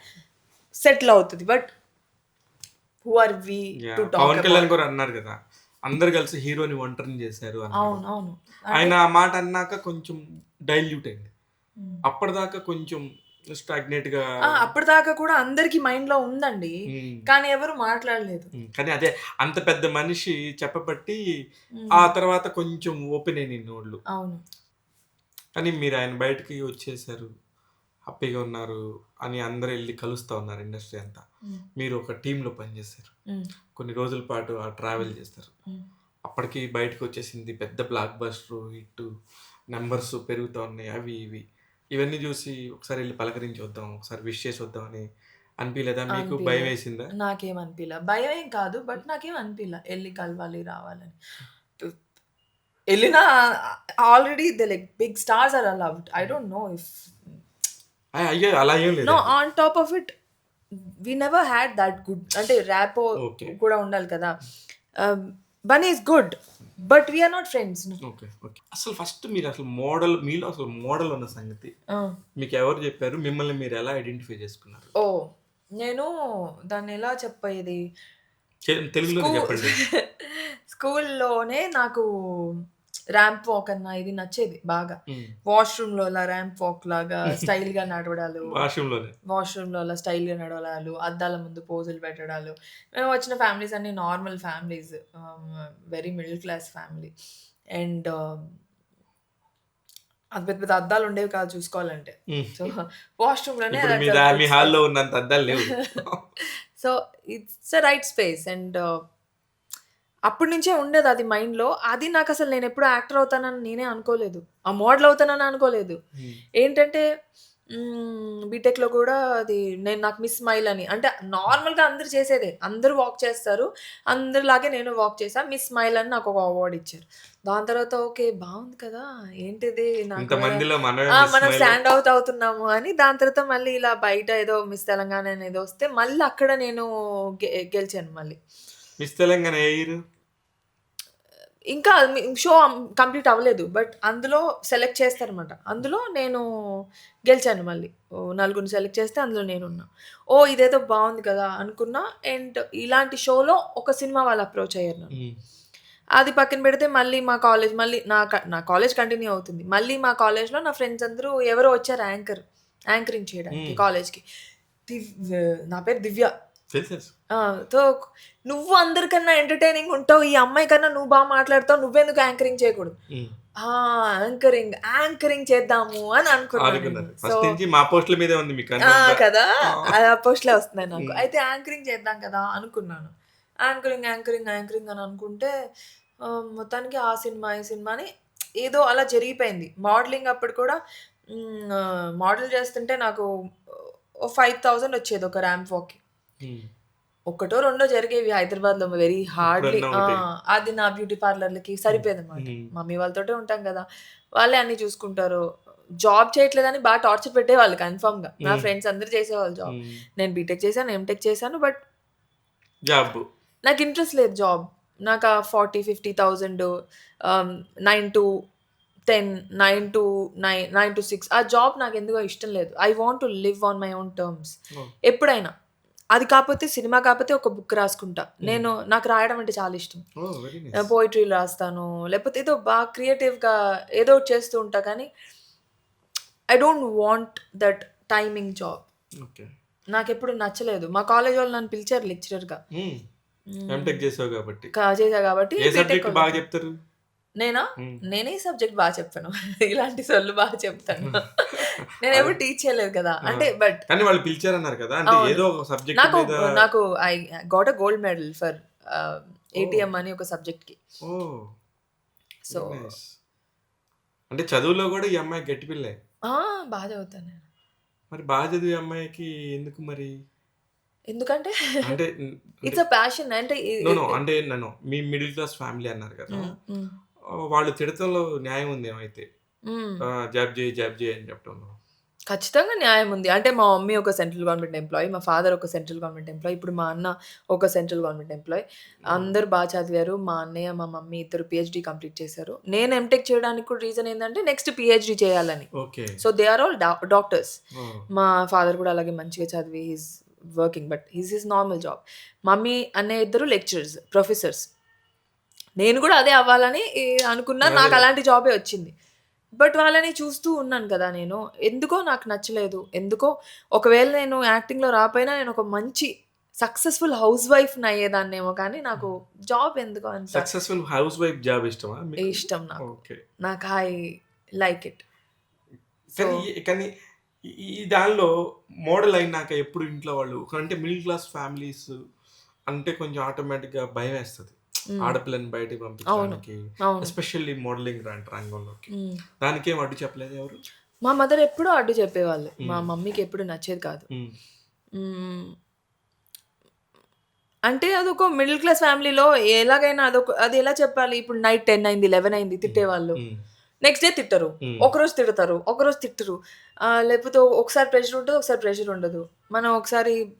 సెటిల్ అవుతుంది. But who are we to talk? Pawan Kalyan కూడా అన్నారు కదా, అందరు కలిసి హీరోని ఒంటరిని చేశారు. అవును, ఆయన ఆ మాట అన్నాక కొంచెం డైల్యూట్ అయింది. అప్పటిదాకా కొంచెం స్టాగ్నేట్ గా, అప్పటిదాకా కూడా అందరికి మైండ్ లో ఉందండి, కానీ ఎవరు మాట్లాడలేదు. కానీ అదే అంత పెద్ద మనిషి చెప్పబట్టి ఆ తర్వాత కొంచెం ఓపెన్ అయిన నోళ్ళు. అవును, కానీ మీరు ఆయన బయటకి వచ్చేసారు, హ్యాపీగా ఉన్నారు అని అందరూ వెళ్ళి కలుస్తూ ఉన్నారు ఇండస్ట్రీ అంతా. మీరు ఒక టీంలో పనిచేశారు, కొన్ని రోజుల పాటు ఆ ట్రావెల్ చేస్తారు. అప్పటికి బయటకు వచ్చేసింది పెద్ద బ్లాక్ బస్టర్ హిట్, నెంబర్స్ పెరుగుతూ ఉన్నాయి, అవి ఇవి. ఇవన్నీ చూసి ఒకసారి వెళ్ళి పలకరించి వద్దాం, ఒకసారి విష్ చేసి వద్దాం అని అనిపించలేదా మీకు? భయం వేసిందా? నాకేం అనిపించలే, భయం ఏం కాదు, బట్ నాకేం అనిపించలే వెళ్ళి కలవాలి రావాలని. వెళ్ళినా already the like big stars are allowed. I don't know if అయ్యో అలా ఏం లేదు. No, on top of it we never had that good, అంటే ర్యాపో కూడా ఉండాలి కదా. Bunny is good but we are not friends. Okay okay. అసలు ఫస్ట్ మీరు అసలు మోడల్, మీలో అసలు మోడల్ ఉన్న సంగతి మీకు ఎవరు చెప్పారు? మిమ్మల్ని మీరు ఎలా ఐడెంటిఫై చేసుకున్నారు? నేను దాన్ని ఎలా చెప్పేది, తెలుగులో చెప్పండి. స్కూల్లోనే నాకు ర్యాంప్ వాక్ అన్న ఇది నచ్చేది బాగా. వాష్రూమ్ లో అలా ర్యాంప్ వాక్ లాగా స్టైల్ గా నడవడాలు, వాష్రూమ్ లో అలా స్టైల్ గా నడవడాలు, అద్దాల ముందు పోజులు పెట్టడాలు. మేము వచ్చిన ఫ్యామిలీస్ అన్ని normal families, very middle class family. And అది పెద్ద పెద్ద అద్దాలు ఉండేవి కాదు చూసుకోవాలంటే. సో వాష్రూమ్ లోనే so it's right space. And అప్పటి నుంచే ఉండేది అది మైండ్లో. అది నాకు అసలు నేను ఎప్పుడు యాక్టర్ అవుతానని నేనే అనుకోలేదు, ఆ మోడల్ అవుతానని అనుకోలేదు. ఏంటంటే బీటెక్లో కూడా అది నాకు మిస్ స్మైల్ అని, అంటే నార్మల్గా అందరు చేసేదే, అందరూ వాక్ చేస్తారు, అందరిలాగే నేను వాక్ చేశాను. మిస్ స్మైల్ అని నాకు ఒక అవార్డు ఇచ్చారు. దాని తర్వాత ఓకే బాగుంది కదా, ఏంటిది మనం స్టాండ్ అవుట్ అవుతున్నాము అని. దాని తర్వాత మళ్ళీ ఇలా బయట ఏదో మిస్ తెలంగాణ ఏదో వస్తే మళ్ళీ అక్కడ నేను గెలిచాను. మళ్ళీ మిస్ తెలంగాణ ఇంకా షో కంప్లీట్ అవ్వలేదు, బట్ అందులో సెలెక్ట్ చేస్తారనమాట. అందులో నేను గెలిచాను. మళ్ళీ 4 సెలెక్ట్ చేస్తే అందులో నేనున్నా. ఇదేదో బాగుంది కదా అనుకున్నా. అండ్ ఇలాంటి షోలో ఒక సినిమా వాళ్ళు అప్రోచ్ అయ్యారు నన్ను. అది పక్కన పెడితే మళ్ళీ మా కాలేజ్ మళ్ళీ నా కాలేజ్ కంటిన్యూ అవుతుంది. మళ్ళీ మా కాలేజ్‌లో నా ఫ్రెండ్స్ అందరూ ఎవరో వచ్చారు యాంకరింగ్ చేయడానికి హ్మ్. కాలేజ్‌కి. నా పేరు దివ్య. తెలుసు. ఆ! సో, "నువ్వు అందరికన్నా ఎంటర్‌టైనింగ్ ఉంటావు. ఈ అమ్మాయి కన్నా నువ్వు మాట్లాడతావు. నువ్వెందుకు యాంకరింగ్ చేయకూడదు?" హ్మ్. ఆ! యాంకరింగ్ చేద్దాము అని అనుకున్నాను నేను. అనుకున్నారు. సో ఫస్ట్ నుంచి మా పోస్టుల మీదే ఉంది మీకు ఆ! అన్నంతా. కదా! ఆ! ఆ పోస్ట్‌లే వస్తున్నాయి నాకు. హ్మ్. అయితే యాంకరింగ్ చేద్దాం కదా అనుకున్నాను. యాంకరింగ్ అని అనుకుంటే మొత్తానికి ఆ సినిమా, ఈ సినిమా అని ఏదో అలా జరిగిపోయింది. మోడలింగ్ అప్పుడు కూడా మోడల్ చేస్తుంటే నాకు ఓ 5,000 వచ్చేది ఒక ర్యాంప్ వాక్‌కి. హ్మ్. ఒక్కటో, రెండో జరిగేవి హైదరాబాద్‌లో వెరీ హార్డ్‌లీ. ఎప్పుడన్నా ఒకటి. అది నా బ్యూటీ పార్లర్‌లకి హ్మ్. సరిపోయేదనమాట. హ్మ్. మమ్మీ వాళ్ళతోటే ఉంటాం గదా! వాళ్ళే అన్నీ చూసుకుంటారు. జాబ్ చేయట్లేదని టార్చర్ పెట్టేవాళ్ళు కన్ఫర్మ్‌గా. నా హ్మ్. ఫ్రెండ్స్ అందరూ చేసేవాళ్ళు జాబ్. హ్మ్. నేను బీటెక్ చేశాను, ఎంటెక్ చేశాను. But job. నాకు ఇంట్రెస్ట్ లేదు జాబ్. నాకు ఆ 40,000, 50,000 9-10, 9-6 ఆ జాబ్ నాకెందుకో ఇష్టం లేదు. I want to live on my own terms. Oh! ఎప్పుడైనా. అది కాపోతే సినిమా కాపోతే ఒక బుక్ రాసుకుంటా. హ్మ్. నాకు రాయడం అంటే చాలా ఇష్టం. ఓహ్! Very nice. పోయెట్రీలు రాస్తాను. లేపోతే ఏదో బాగా క్రియేటివ్‌గా ఏదో ఒకటి చేస్తూ ఉంటా కానీ I don't want that timing job. Okay. నాకెప్పుడు నచ్చలేదు. మా కాలేజ్ వాళ్ళు నన్ను పిలిచారు లెక్చరర్‌గా. హ్మ్. హ్మ్. ఎంటెక్ చేసావు కాబట్టి. చేశా కాబట్టి ఏ బీటెక్ సబ్జెక్ట్ బాగా వదలలేదు. చెప్తారు? నేనా? హ్మ్. నేనే సబ్జెక్ట్ చెప్పను. ఇలాంటి సొల్లు చెప్తాను. అదే. నేనెప్పుడు టీచ్ చేయలేదు కదా! ఆ! అంటే బట్ కానీ వాళ్ళు పిలిచారన్నారు కదా! అంటే అవును. ఏదో ఒక సబ్జెక్ట్ నాకు మీద నాకు I got a gold medal for oh! ATM అని ఒక సబ్జెక్ట్‌కి. ఓహ్! So very nice. అంటే చదువులో గూడా ఈ అమ్మాయి గట్టి పిల్లే. ఆ! చదువుతాను నేను. మరి బాగా చదివే అమ్మాయికి ఎందుకు మరి? ఎందుకంటే అంటే అంటే ఇట్స్ ఎ ప్యాషన్. అంటే ఇ నో. ఇ నో. ఇ అంటే మీ మిడిల్ క్లాస్ ఫ్యామిలీ అన్నారు కదా! హ్మ్. హ్మ్. వాళ్ళు తిడతంలో న్యాయం ఉందేమో అయితే. హ్మ్. జాబ్ చేయి అని చెప్పడంలో. ఖచ్చితంగా న్యాయం ఉంది. అంటే మా మమ్మీ ఒక సెంట్రల్ గవర్నమెంట్ ఎంప్లాయీ. మా ఫాదర్ ఒక సెంట్రల్ గవర్నమెంట్ ఎంప్లాయీ. ఇప్పుడు మా అన్న ఒక సెంట్రల్ గవర్నమెంట్ ఎంప్లాయీ. ఓహ్! అందరూ చదివారు. మా అన్నయ్య, మా మమ్మీ ఇద్దరు పీహెచ్‌డీ కంప్లీట్ చేశారు. నేను ఎంటెక్ చేయడానికి కూడా రీజన్ ఏందంటే నెక్స్ట్ పీహెచ్‌డీ చేయాలని. Okay. So, they are all doctors. Oh! మా ఫాదర్ కూడా అలాగే మంచిగా చదివి working. But his normal job. Mummy, అన్నయ్య ఇద్దరు లెక్చరర్స్, ప్రొఫెసర్స్. నేను కూడా అదే అవ్వాలని అనుకున్నా. అదే. నాకు అలాంటి జాబే వచ్చింది. బట్ వాళ్ళని చూస్తూ ఉన్నాను కదా నేను. ఎందుకో నాకు నచ్చలేదు. ఎందుకో ఒకవేళ నేను యాక్టింగ్‌లో రాపోయినా నేను ఒక మంచి సక్సెస్‌ఫుల్ హౌస్ వైఫ్‌ని అయ్యేదాన్నేమో కానీ నాకు హ్మ్. జాబ్ ఎందుకో అంత సక్సెస్‌ఫుల్ హౌస్ వైఫ్ జాబ్ ఇష్టమా మీకు? ఇష్టం నాకు. ఓకే. నాకు ఐ లైక్ ఇట్. సో కానీ ఈ ఈ దానిలో మోడల్ అయినాక ఎప్పుడు ఇంట్లో వాళ్ళు అంటే మిడిల్ క్లాస్ ఫ్యామిలీస్ అంటే కొంచెం ఆటోమేటిక్‌గా భయమేస్తది. హ్మ్. ఆడపిల్లని బయటికి అవును. పంపించడానికి. అవును. ఎస్పెషల్లీ మోడలింగ్ రంగంలోకి. హ్మ్. దానికేం అడ్డు చెప్పలేదా ఎవరు? మా మదర్ ఎప్పుడూ అడ్డు చెప్పేవాళ్ళు. మా హ్మ్. మమ్మీకి ఎప్పుడు నచ్చేది కాదు. హ్మ్. హ్మ్. అంటే అదొక మిడిల్ క్లాస్ ఫ్యామిలీలో ఎలాగైనా అది ఎలా చెప్పాలి? ఇప్పుడు నైట్ 10 అయింది, 11 అయింది హ్మ్. తిట్టేవాళ్ళు. హ్మ్. నెక్స్ట్ డే తిట్టరు. హ్మ్. ఒకరోజు తిడతారు. ఒకరోజు తిట్టరు. లేకపోతే ఒకసారి ప్రెషర్ ఉంటది. ఒకసారి ప్రెషర్ ఉండదు. మనం ఒకసారి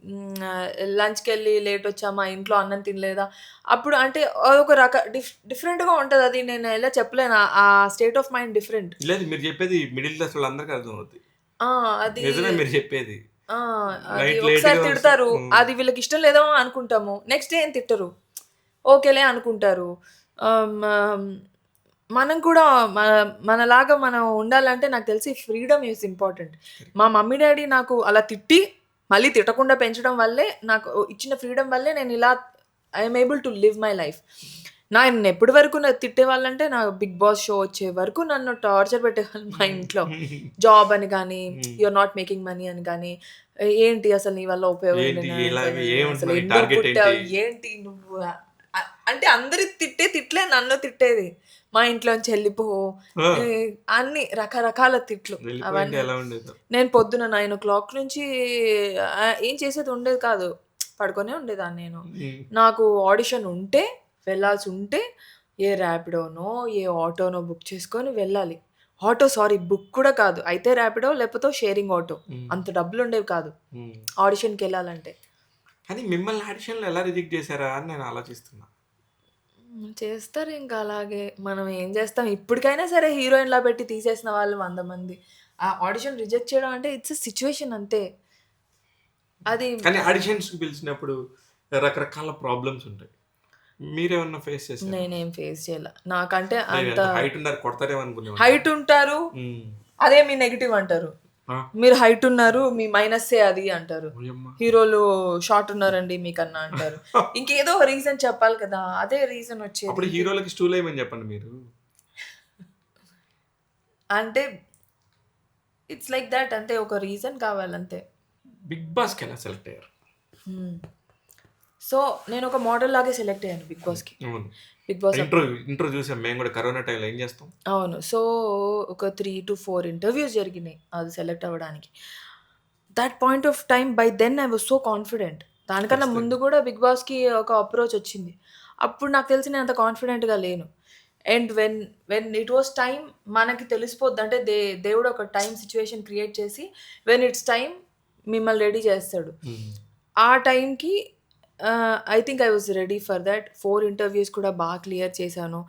లంచ్‌కెళ్ళి లేట్ వచ్చామా, ఇంట్లో అన్నం తినలేదా, అప్పుడు అంటే అదొక డిఫరెంట్‌గా ఉంటది. అది నేను ఎలా చెప్పలేను. ఆ స్టేట్ ఆఫ్ మైండ్ డిఫరెంట్. లేదు మీరు చెప్పేది మిడిల్ క్లాస్ వాళ్ళందరికి అర్థమవుద్ది. ఆ! అది నిజమే మీరు చెప్పేది. ఆ! అది నైట్ ఒకసారి లేట్‌గా వస్తే తిడతారు. హ్మ్. అది వీళ్ళకిష్టం లేదో అనుకుంటాము. నెక్స్ట్ డే ఏం తిట్టరు. ఓకేలే అనుకుంటారు. ఆహ్, మ మనం కూడా మన మనలాగా మనం ఉండాలంటే నాకు తెలిసి ఫ్రీడమ్ ఈజ్ ఇంపార్టెంట్. మా మమ్మీ, డ్యాడీ నాకు అలా తిట్టి, మళ్ళీ తిట్టకుండా పెంచడం వల్లే నాకు ఇచ్చిన ఫ్రీడమ్ వల్లే నేనిలా I am able to live my life. నన్నెప్పటి వరకు తిట్టేవాళ్ళంటే నా 'బిగ్ బాస్' షో వచ్చే వరకు నన్ను టార్చర్ పెట్టేవాళ్ళు మా ఇంట్లో. హ్మ్. జాబ్ అని గానీ, hmm. You are not making money అని గానీ, ఏంటి అసలు నీ వల్ల ఉపయోగం ఏంటి ఏంటి? ఇలాగ ఏముంది అసలు మనకి ఎందుకు టార్గెట్ పుట్టావు? ఏంటి? ఏంటి నువ్వు? అంటే అందరూ తిట్లే నన్ను తిట్టేది. మా ఇంట్లోంచి ఎళ్ళిపో, ఆ! ఏ అన్ని రకరకాల తిట్లు. వెళ్ళిపోయుంటే అవన్నీ. ఎలా ఉండేదో. నేను పొద్దున 9:00 నుంచి ఏం చేసేది ఉండేది కాదు. పడుకొనే ఉండేదాన్ని నేను. హ్మ్. నాకు ఆడిషన్ ఉంటే, వెళ్ళాల్సుంటే ఏ ర్యాపిడోనో, ఏ ఆటోనో బుక్ చేసుకొని వెళ్ళాలి. బుక్ కూడా కాదు. అయితే ర్యాపిడో లేకపోతే షేరింగ్ ఆటో. హ్మ్. అంత డబ్బులుండేవి కాదు హ్మ్. ఆడిషన్‌కెళ్ళాలంటే. కానీ మిమ్మల్ని ఆడిషన్‌లో ఎలా రిజెక్ట్ చేసారా అని నేను ఆలోచిస్తున్నా. చేస్తారింక అలాగే. మనం ఏం చేస్తాం? ఇప్పటికైనా సరే హీరోయిన్‌లా పెట్టి తీసేసిన వాళ్ళు 100 మంది. ఆ ఆడిషన్ రిజెక్ట్ చేయడం అంటే ఇట్స్ ఎ సిట్యుయేషన్ అంతే. అది కానీ ఆడిషన్స్‌కి పిలిచినప్పుడు రకరకాల ప్రాబ్లమ్స్ ఉంటాయి. మీరేమన్నా ఫేస్ చేశారా? నేనేం ఫేస్ చేయాల. నాకంటే అంత హైట్ ఉన్నారు కొడతారేమో అనుకునేవాడిని. హైట్ ఉంటారు, ఉమ్. అదే మీ నెగిటివ్ అంటారు. ఆ, మీరు హైట్ ఉన్నారు, మీ మైనస్సే అది అంటారు. ఓయమ్మ. హీరోలు షార్ట్ ఉన్నారండి మీకన్నా అంటారు. ఇంకేదో రీజన్ చెప్పాలి కదా, అదే రీజన్ వచ్చేది. అప్పుడు హీరోలకి స్టూల్ వేయమని చెప్పండి మీరు. అంటే ఇట్స్ లైక్ దట్, అంతే, ఒక రీజన్ కావాలంతే. బిగ్ బాస్కి ఎలా సెలెక్ట్ అయ్యారు? సో నేను ఒక మోడల్ లాగే సెలెక్ట్ అయ్యాను బిగ్ బాస్కి. అవును, బిగ్ బాస్ ఇంట్రో చూసాం మేము కూడా. కరోనా టైంలో ఏం చేస్తాం. అవును. సో ఒక 3 to 4 ఇంటర్వ్యూస్ జరిగినాయి అది సెలెక్ట్ అవ్వడానికి. That point of time by then I was so confident. దానికన్నా ముందు కూడా బిగ్ బాస్కి ఒక అప్రోచ్ వచ్చింది. అప్పుడు నాకు తెలిసి నేను అంత కాన్ఫిడెంట్గా లేను. And when when it was time, మనకి తెలిసిపోద్ది అంటే దేవుడు ఒక టైం సిచ్యువేషన్ క్రియేట్ చేసి వెన్ ఇట్స్ టైం మిమ్మల్ని రెడీ చేస్తాడు. ఆ టైంకి I think I was ready for that. 4 interviews కూడా బాగా క్లియర్ చేశాను.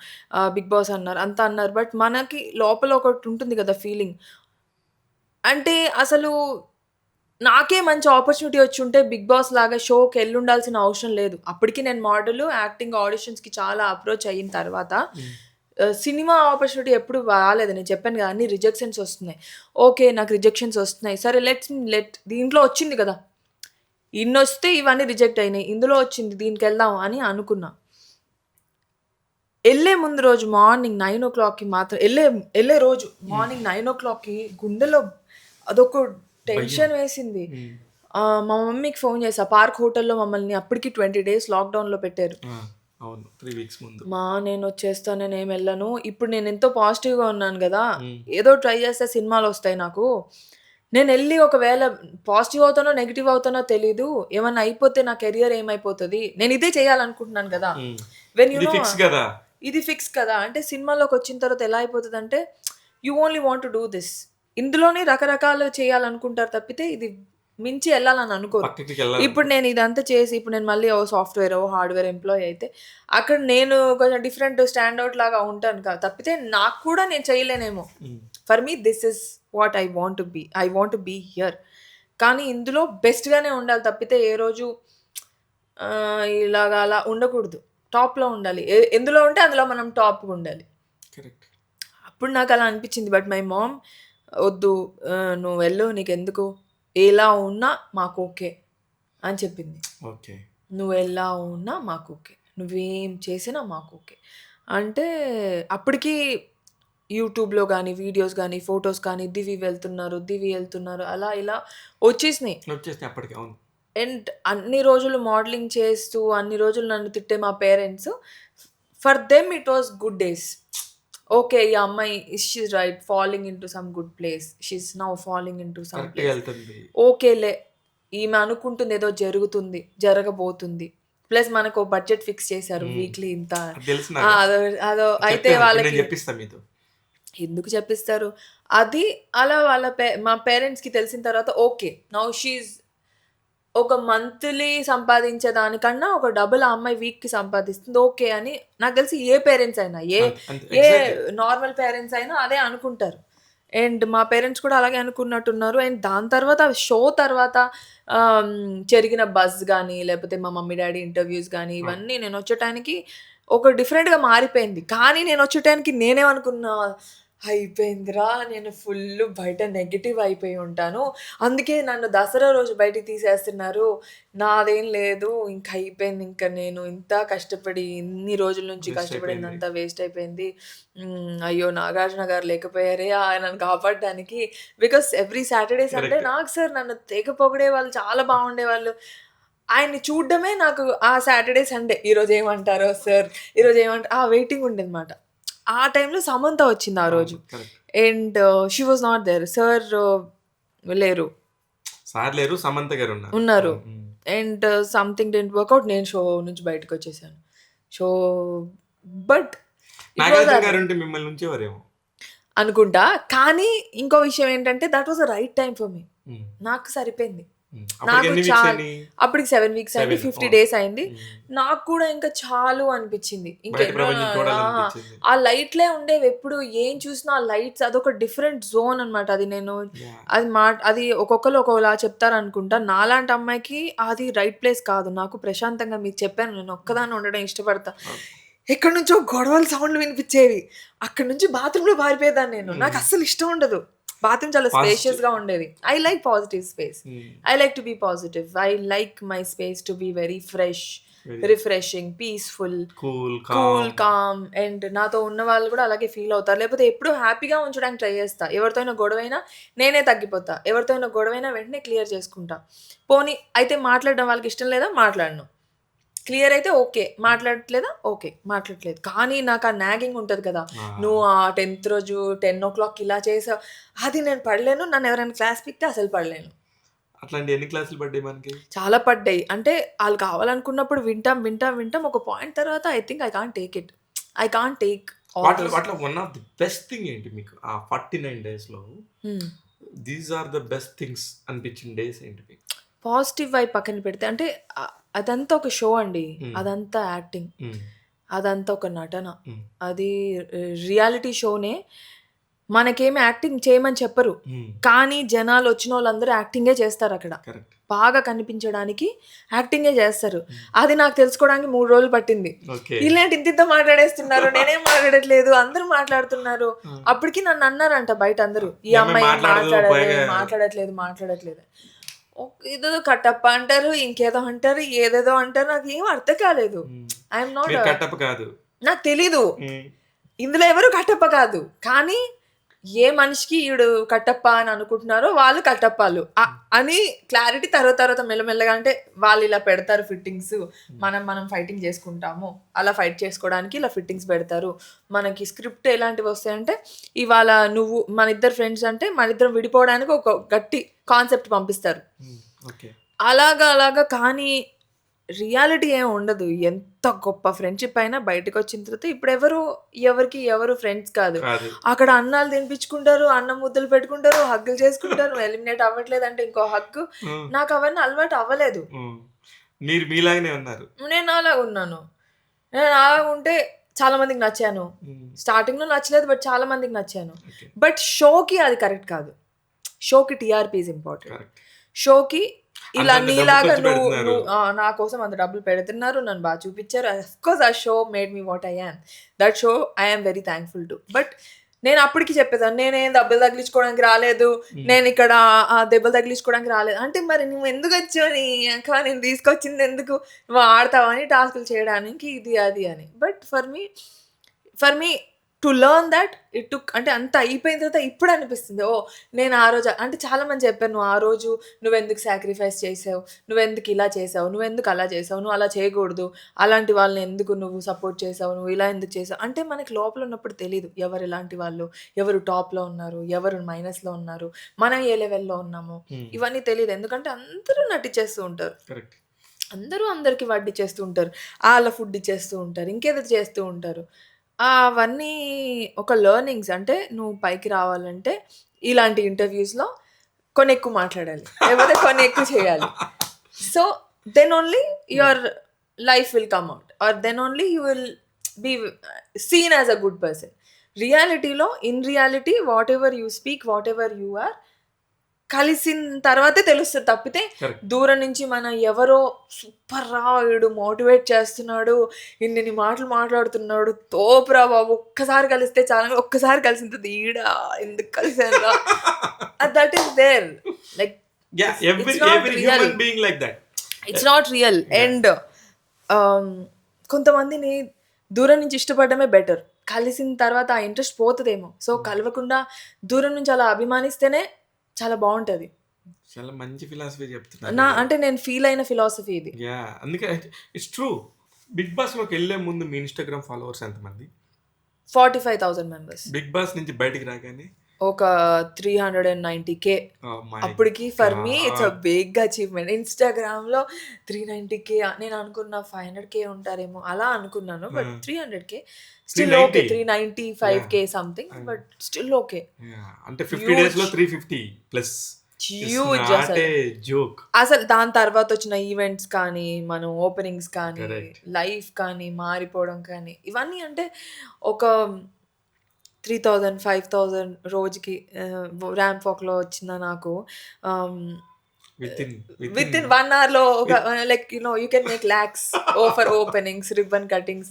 బిగ్ బాస్ అన్నారు, అంతా అన్నారు. బట్ మనకి లోపల ఒకటి ఉంటుంది కదా ఫీలింగ్. అంటే అసలు నాకే మంచి ఆపర్చునిటీ వచ్చి ఉంటే బిగ్ బాస్ లాగా షోకి వెళ్ళుండాల్సిన అవసరం లేదు. అప్పటికి నేను మోడల్, యాక్టింగ్ ఆడిషన్స్కి చాలా అప్రోచ్ అయిన తర్వాత సినిమా ఆపర్చునిటీ ఎప్పుడు రాలేదు. నేను చెప్పాను కదా, అన్ని రిజెక్షన్స్ వస్తున్నాయి. ఓకే, నాకు రిజెక్షన్స్ వస్తున్నాయి, సరే లెట్ దీంట్లో వచ్చింది కదా, ఇన్ని వస్తే ఇవన్నీ రిజెక్ట్ అయినాయి, ఇందులో వచ్చింది దీనికి వెళ్దాం అని అనుకున్నా. వెళ్ళే ముందు రోజు మార్నింగ్ 9 o'clockకి మాత్రం వెళ్ళే రోజు మార్నింగ్ 9 o'clockకి గుండెలో అదొక టెన్షన్ వేసింది. మా మమ్మీకి ఫోన్ చేసా. పార్క్ హోటల్లో మమ్మల్ని అప్పటికి 20 days లాక్డౌన్లో పెట్టారు. అవును, 3 weeks ముందు. నేను వచ్చేస్తాను, నేను ఏం వెళ్ళను. ఇప్పుడు నేను ఎంతో పాజిటివ్గా ఉన్నాను కదా, ఏదో ట్రై చేస్తే సినిమాలు వస్తాయి నాకు. నేను వెళ్ళి ఒకవేళ పాజిటివ్ అవుతానో నెగిటివ్ అవుతానో తెలీదు, ఏమన్నా అయిపోతే నా కెరియర్ ఏమైపోతుంది, నేను ఇదే చేయాలనుకుంటున్నాను కదా. వెన్ యూ ఇది నో ఫిక్స్ కదా, ఇది ఫిక్స్ కదా అంటే సినిమాలోకి వచ్చిన తర్వాత ఎలా అయిపోతుంది అంటే you only want to do this. ఇందులోనే రకరకాలు చేయాలనుకుంటారు తప్పితే ఇది మించి వెళ్ళాలని అనుకోరు. పక్కకి వెళ్ళాలి. ఇప్పుడు నేను ఇదంతా చేసి ఇప్పుడు నేను మళ్ళీ సాఫ్ట్వేర్ హార్డ్వేర్ ఎంప్లాయీ అయితే అక్కడ నేను కొంచెం డిఫరెంట్ స్టాండ్ అవుట్ లాగా ఉంటాను కదా, తప్పితే నాకు కూడా నేను చేయలేనేమో. For me this is what I want to be here. కానీ ఇందులో బెస్ట్గానే ఉండాలి తప్పితే ఏ రోజు ఇలాగా అలా ఉండకూడదు. టాప్లో ఉండాలి. ఎందులో ఉంటే అందులో మనం టాప్గా ఉండాలి. కరెక్ట్. అప్పుడు నాకు అలా అనిపించింది. బట్ మై మామ్ వద్దు, నువ్వు వెళ్ళు, నీకెందుకు, ఎలా ఉన్నా మాకు ఓకే అని చెప్పింది. ఓకే, నువ్వు ఎలా ఉన్నా మాకు ఓకే, నువ్వేం చేసినా మాకు ఓకే అంటే అప్పటికి యూట్యూబ్లో కానీ వీడియోస్ కానీ ఫొటోస్ కానీ దివి వెళ్తున్నారు అలా ఇలా వచ్చేసినాయి. అప్పటికి. అవును. అండ్ అన్ని రోజులు మోడలింగ్ చేస్తూ అన్ని రోజులు నన్ను తిట్టే మా parents, for them it was good days. Okay, ఈ అమ్మాయి she's right, following in to some good place, she's now following in to some place. ఓకేలే, ఈమె అనుకుంటుంది ఏదో జరగబోతుంది. ప్లస్ మనకు బడ్జెట్ ఫిక్స్ చేశారు వీక్లీ ఇంత. అదో అయితే వాళ్ళకి ఎందుకు చెప్పిస్తారు అది అలా మా పేరెంట్స్కి తెలిసిన తర్వాత ఓకే, నౌ షీజ్ ఒక మంత్లీ సంపాదించే దానికన్నా ఒక డబుల్ ఆ అమ్మాయి వీక్కి సంపాదిస్తుంది ఓకే అని నాకు తెలిసి ఏ పేరెంట్స్ అయినా ఏ నార్మల్ పేరెంట్స్ అయినా అదే అనుకుంటారు. అండ్ మా పేరెంట్స్ కూడా అలాగే అనుకున్నట్టున్నారు. అండ్ దాని తర్వాత షో తర్వాత జరిగిన బజ్ కానీ లేకపోతే మా మమ్మీ డాడీ ఇంటర్వ్యూస్ కానీ ఇవన్నీ నేను వచ్చేటానికి ఒక డిఫరెంట్గా మారిపోయింది. కానీ నేను వచ్చేటానికి నేనేమనుకున్నా, అయిపోయిందిరా, నేను ఫుల్ బయట నెగిటివ్ అయిపోయి ఉంటాను, అందుకే నన్ను దసరా రోజు బయటికి తీసేస్తున్నారు, నాదేం లేదు, ఇంక అయిపోయింది, ఇంకా నేను ఇంత కష్టపడి ఇన్ని రోజుల నుంచి కష్టపడిందంతా వేస్ట్ అయిపోయింది, అయ్యో నాగార్జున గారు లేకపోయారే నన్ను కాపాడడానికి. బికాస్ ఎవ్రీ సాటర్డే సండే నాకు సార్ నన్ను తెగ పొగిడే వాళ్ళు, చాలా బాగుండేవాళ్ళు. ఆయన్ని చూడడమే నాకు ఆ సాటర్డే సండే ఈరోజు ఏమంటారో సార్, ఈరోజు ఏమంటారు వెయిటింగ్ ఉండేది అనమాట. ఆ టైంలో సమంత వచ్చింది ఆ రోజు. And she was not there. Sir లేరు, సమంత గారు ఉన్నారు. And something didn't work out. నేను షో నుంచి బయటకు వచ్చేసాను. బట్ అనుకుంటా. కానీ ఇంకో విషయం ఏంటంటే that was the right time for me. నాకు సరిపోయింది. అప్పటికి నాకు ఎన్ని వీక్స్ చాలా అని అప్పటికి 7 వీక్స్ అయింది, 7 50 డేస్ అయింది. ఉమ్. నాకు కూడా ఇంకా చాలు అనిపించింది. బయట ఇంకెన్నో ప్రపంచం చూడాలనిపించింది. ఆ లైట్లే ఉండేవి ఎప్పుడు, ఏం చూసినా ఆ లైట్స్ అదొక డిఫరెంట్ జోన్ అనమాట. అది నేను Yeah. అది ఒక్కొక్కరు ఒక్కొక్కలా చెప్తారు అనుకుంటా. నాలాంటి అమ్మాయికి అది రైట్ ప్లేస్ కాదు. నాకు ప్రశాంతంగా మీకు చెప్పాను, నేను ఒక్కదాన్ని ఉండడం ఇష్టపడతా. ఎక్కడి నుంచో గొడవల సౌండ్లు వినిపించేవి, అక్కడ నుంచి బాత్రూంలో పారిపోయేదాన్ని నేను. నాకు అస్సలు ఇష్టం ఉండదు. బాత్రూమ్ చాలా స్పేషియస్ గా ఉండేది. I like positive space. I like to be positive. I like my space to be very fresh, refreshing, peaceful, cool calm. And నాతో ఉన్న వాళ్ళు కూడా అలాగే ఫీల్ అవుతారు. లేకపోతే ఎప్పుడు హ్యాపీగా ఉంచడానికి ట్రై చేస్తా. ఎవరితో అయినా గొడవైనా నేనే తగ్గిపోతా. ఎవరితో అయినా గొడవైనా వెంటనే క్లియర్ చేసుకుంటా. పోనీ అయితే మాట్లాడడం వాళ్ళకి ఇష్టం లేదా, మాట్లాడను. క్లియర్ అయితే ఓకే, మాట్లాడట్లేదా ఓకే, మాట్లాడట్లేదు. కానీ నాకు ఆ నాగింగ్ ఉంటుంది కదా, నువ్వు ఆ 10th రోజు 10 o'clock ఇలా చేసావు, అది నేను పడలేను. నన్ను ఎవరైనా క్లాస్ పిక్తే అసలు పడలేను. అట్లాంటి ఎన్ని క్లాసులు పడ్డాయి మనకి? చాలా పడ్డాయి. అంటే వాళ్ళు కావాలనుకున్నప్పుడు వింటాం. ఒక పాయింట్ తర్వాత I think I can't take it. I can't take వాటిలో one of the best thing ఏంటి మీకు ఆ 49 days లో? These are the best things అనిపించిన డేస్ ఏంటి మీకు? పాజిటివ్ వైపు పక్కన పెడితే, అంటే అదంతా ఒక షో అండి. అదంతా యాక్టింగ్, అదంతా ఒక నటన. అది రియాలిటీ షోనే. మనకేమి యాక్టింగ్ చేయమని చెప్పరు, కానీ జనాలు వచ్చిన వాళ్ళందరూ యాక్టింగే చేస్తారు అక్కడ. బాగా కనిపించడానికి యాక్టింగే చేస్తారు. అది నాకు తెలుసుకోవడానికి 3 రోజులు పట్టింది. ఇలాంటి ఇంత మాట్లాడేస్తున్నారు, నేనేం మాట్లాడట్లేదు, అందరూ మాట్లాడుతున్నారు. అప్పటికి నన్ను అన్నారంట బయట అందరూ, ఈ అమ్మాయి మాట్లాడట్లేదు. ఏదేదో కట్టప్ప అంటారు, ఇంకేదో అంటారు, ఏదేదో అంటారు. నాకు ఏం అర్థం కాలేదు. ఐఎమ్ నాట్ కట్టప్ప కాదు, నాకు తెలీదు. ఇందులో ఎవరు కట్టప్ప కాదు, కానీ ఏ మనిషికి ఈడు కట్టప్ప అని అనుకుంటున్నారో వాళ్ళు కట్టప్పాలు అని క్లారిటీ తర్వాత మెల్లమెల్లగా. అంటే వాళ్ళు ఇలా పెడతారు ఫిట్టింగ్స్, మనం ఫైటింగ్ చేసుకుంటాము, అలా ఫైట్ చేసుకోవడానికి ఇలా ఫిట్టింగ్స్ పెడతారు. మనకి స్క్రిప్ట్ ఎలాంటివి వస్తాయంటే, ఇవాళ నువ్వు మన ఇద్దరు ఫ్రెండ్స్ అంటే మన ఇద్దరం విడిపోవడానికి ఒక గట్టి కాన్సెప్ట్ పంపిస్తారు. అలాగా. కానీ రియాలిటీ ఏం ఉండదు. ఎంత గొప్ప ఫ్రెండ్షిప్ అయినా బయటకు వచ్చిన తర్వాత ఇప్పుడు ఎవరు ఫ్రెండ్స్ కాదు. అక్కడ అన్నాలు తినిపించుకుంటారు, అన్నం ముద్దలు పెట్టుకుంటారు, హగ్గులు చేసుకుంటారు. ఎలిమినేట్ అవ్వట్లేదు అంటే ఇంకో హగ్గు. నాకు అవన్నీ అలవాటు అవ్వలేదు. మీరు మీలాగానే ఉన్నారు. నేను అలాగ ఉన్నాను. నేను అలాగ ఉంటే చాలా మందికి నచ్చాను. స్టార్టింగ్ లో నచ్చలేదు, బట్ చాలా మందికి నచ్చాను. బట్ షోకి అది కరెక్ట్ కాదు. షోకి టీఆర్పీ ఇస్ ఇంపార్టెంట్. షోకి ఇలా నీలాగా నువ్వు నా కోసం అంత డబ్బులు పెడుతున్నారు, నన్ను బాగా చూపించారు. అఫ్కోర్స్ ఆ show made me what I am. That show I am very thankful to. But నేను అప్పటికి చెప్పేదాన్ని, నేనేం దెబ్బలు తగిలించుకోవడానికి రాలేదు, నేను ఇక్కడ దెబ్బలు తగిలించుకోవడానికి రాలేదు అంటే, మరి నువ్వు ఎందుకు వచ్చావు, నీ అక్క నేను తీసుకొచ్చింది ఎందుకు, నువ్వు ఆడతావని, టాస్కులు చేయడానికి, ఇది అది అని. But for me to learn that it took, అంటే అంత అయిపోయిన తర్వాత ఇప్పుడు అనిపిస్తుంది, ఓ నేను ఆ రోజు, అంటే చాలా మంది చెప్పారు, నువ్వు ఆ రోజు నువ్వెందుకు సాక్రిఫైస్ చేసావు, నువ్వెందుకు ఇలా చేసావు, నువ్వెందుకు అలా చేసావు, నువ్వు అలా చేయకూడదు, అలాంటి వాళ్ళని ఎందుకు నువ్వు సపోర్ట్ చేసావు, నువ్వు ఇలా ఎందుకు చేసావు అంటే. మనకి లోపల ఉన్నప్పుడు తెలియదు ఎవరు ఎలాంటి వాళ్ళు, ఎవరు టాప్లో ఉన్నారు, ఎవరు మైనస్లో ఉన్నారు, మనం ఏ లెవెల్లో ఉన్నాము, ఇవన్నీ తెలియదు. ఎందుకంటే అందరూ నటించేస్తూ ఉంటారు, అందరూ అందరికి వడ్డీ చేస్తూ ఉంటారు, వాళ్ళ ఫుడ్ ఇచ్చేస్తూ ఉంటారు, ఇంకేదో చేస్తూ ఉంటారు. అవన్నీ ఒక లెర్నింగ్స్. అంటే నువ్వు పైకి రావాలంటే ఇలాంటి ఇంటర్వ్యూస్లో కొన్ని ఎక్కువ మాట్లాడాలి, లేకపోతే కొన్ని ఎక్కువ చేయాలి. So then only your life will come out, or then only you will be seen as a good person. రియాలిటీలో, in reality whatever you speak, whatever you are, కలిసిన తర్వాతే తెలుస్తుంది. తప్పితే దూరం నుంచి మనం ఎవరో సూపర్ రా, వీడు మోటివేట్ చేస్తున్నాడు, ఇన్ని మాటలు మాట్లాడుతున్నాడు, తోపురా బాబు, ఒక్కసారి కలిస్తే చాలా, ఒక్కసారి కలిసిన తర్వాత ఈడా ఎందుకు కలిసాను రా, that is there. Like it's not real. And కొంతమందిని దూరం నుంచి ఇష్టపడమే బెటర్. కలిసిన తర్వాత ఆ ఇంట్రెస్ట్ పోతుందేమో. సో కలవకుండా దూరం నుంచి అలా అభిమానిస్తేనే చాలా బాగుంటది. చాలా మంచి ఫిలాసఫీ చెప్తున్నారు. అంటే నేను ఫీల్ అయిన ఫిలాసఫీ ఇది. అందుకే ఇట్స్ ట్రూ. బిగ్ బాస్ లోకి వెళ్ళే ముందు మీ ఇన్స్టాగ్రామ్ ఫాలోవర్స్ ఎంతమంది? 45,000 మెంబర్స్. బిగ్ బాస్ నుంచి బయటికి రాగానే ఒక 390K. అప్పటికి for me it's a big achievement. Instagram లో 390K, నేను అనుకున్నా 500K ఉంటారేమో అలా అనుకున్నాను, but 300K still okay. 395K something, but still okay. అంటే 50 days లో 350 ప్లస్ హ్యూజ్ నాట్ అసలు. A joke. అసలు దాని తర్వాత వచ్చిన ఈవెంట్స్ కానీ, మనం ఓపెనింగ్స్ కానీ, కరెక్ట్. లైఫ్ కానీ మారిపోవడం కానీ, ఇవన్నీ అంటే ఒక 3000, 5000 రోజుకి ర్యాంప్ వాక్‌లో వచ్చిన నాకు ఆహ్, వితిన్ వితిన్ 1 అవర్‌లో ఒక like you can make lakhs for openings, ribbon cuttings.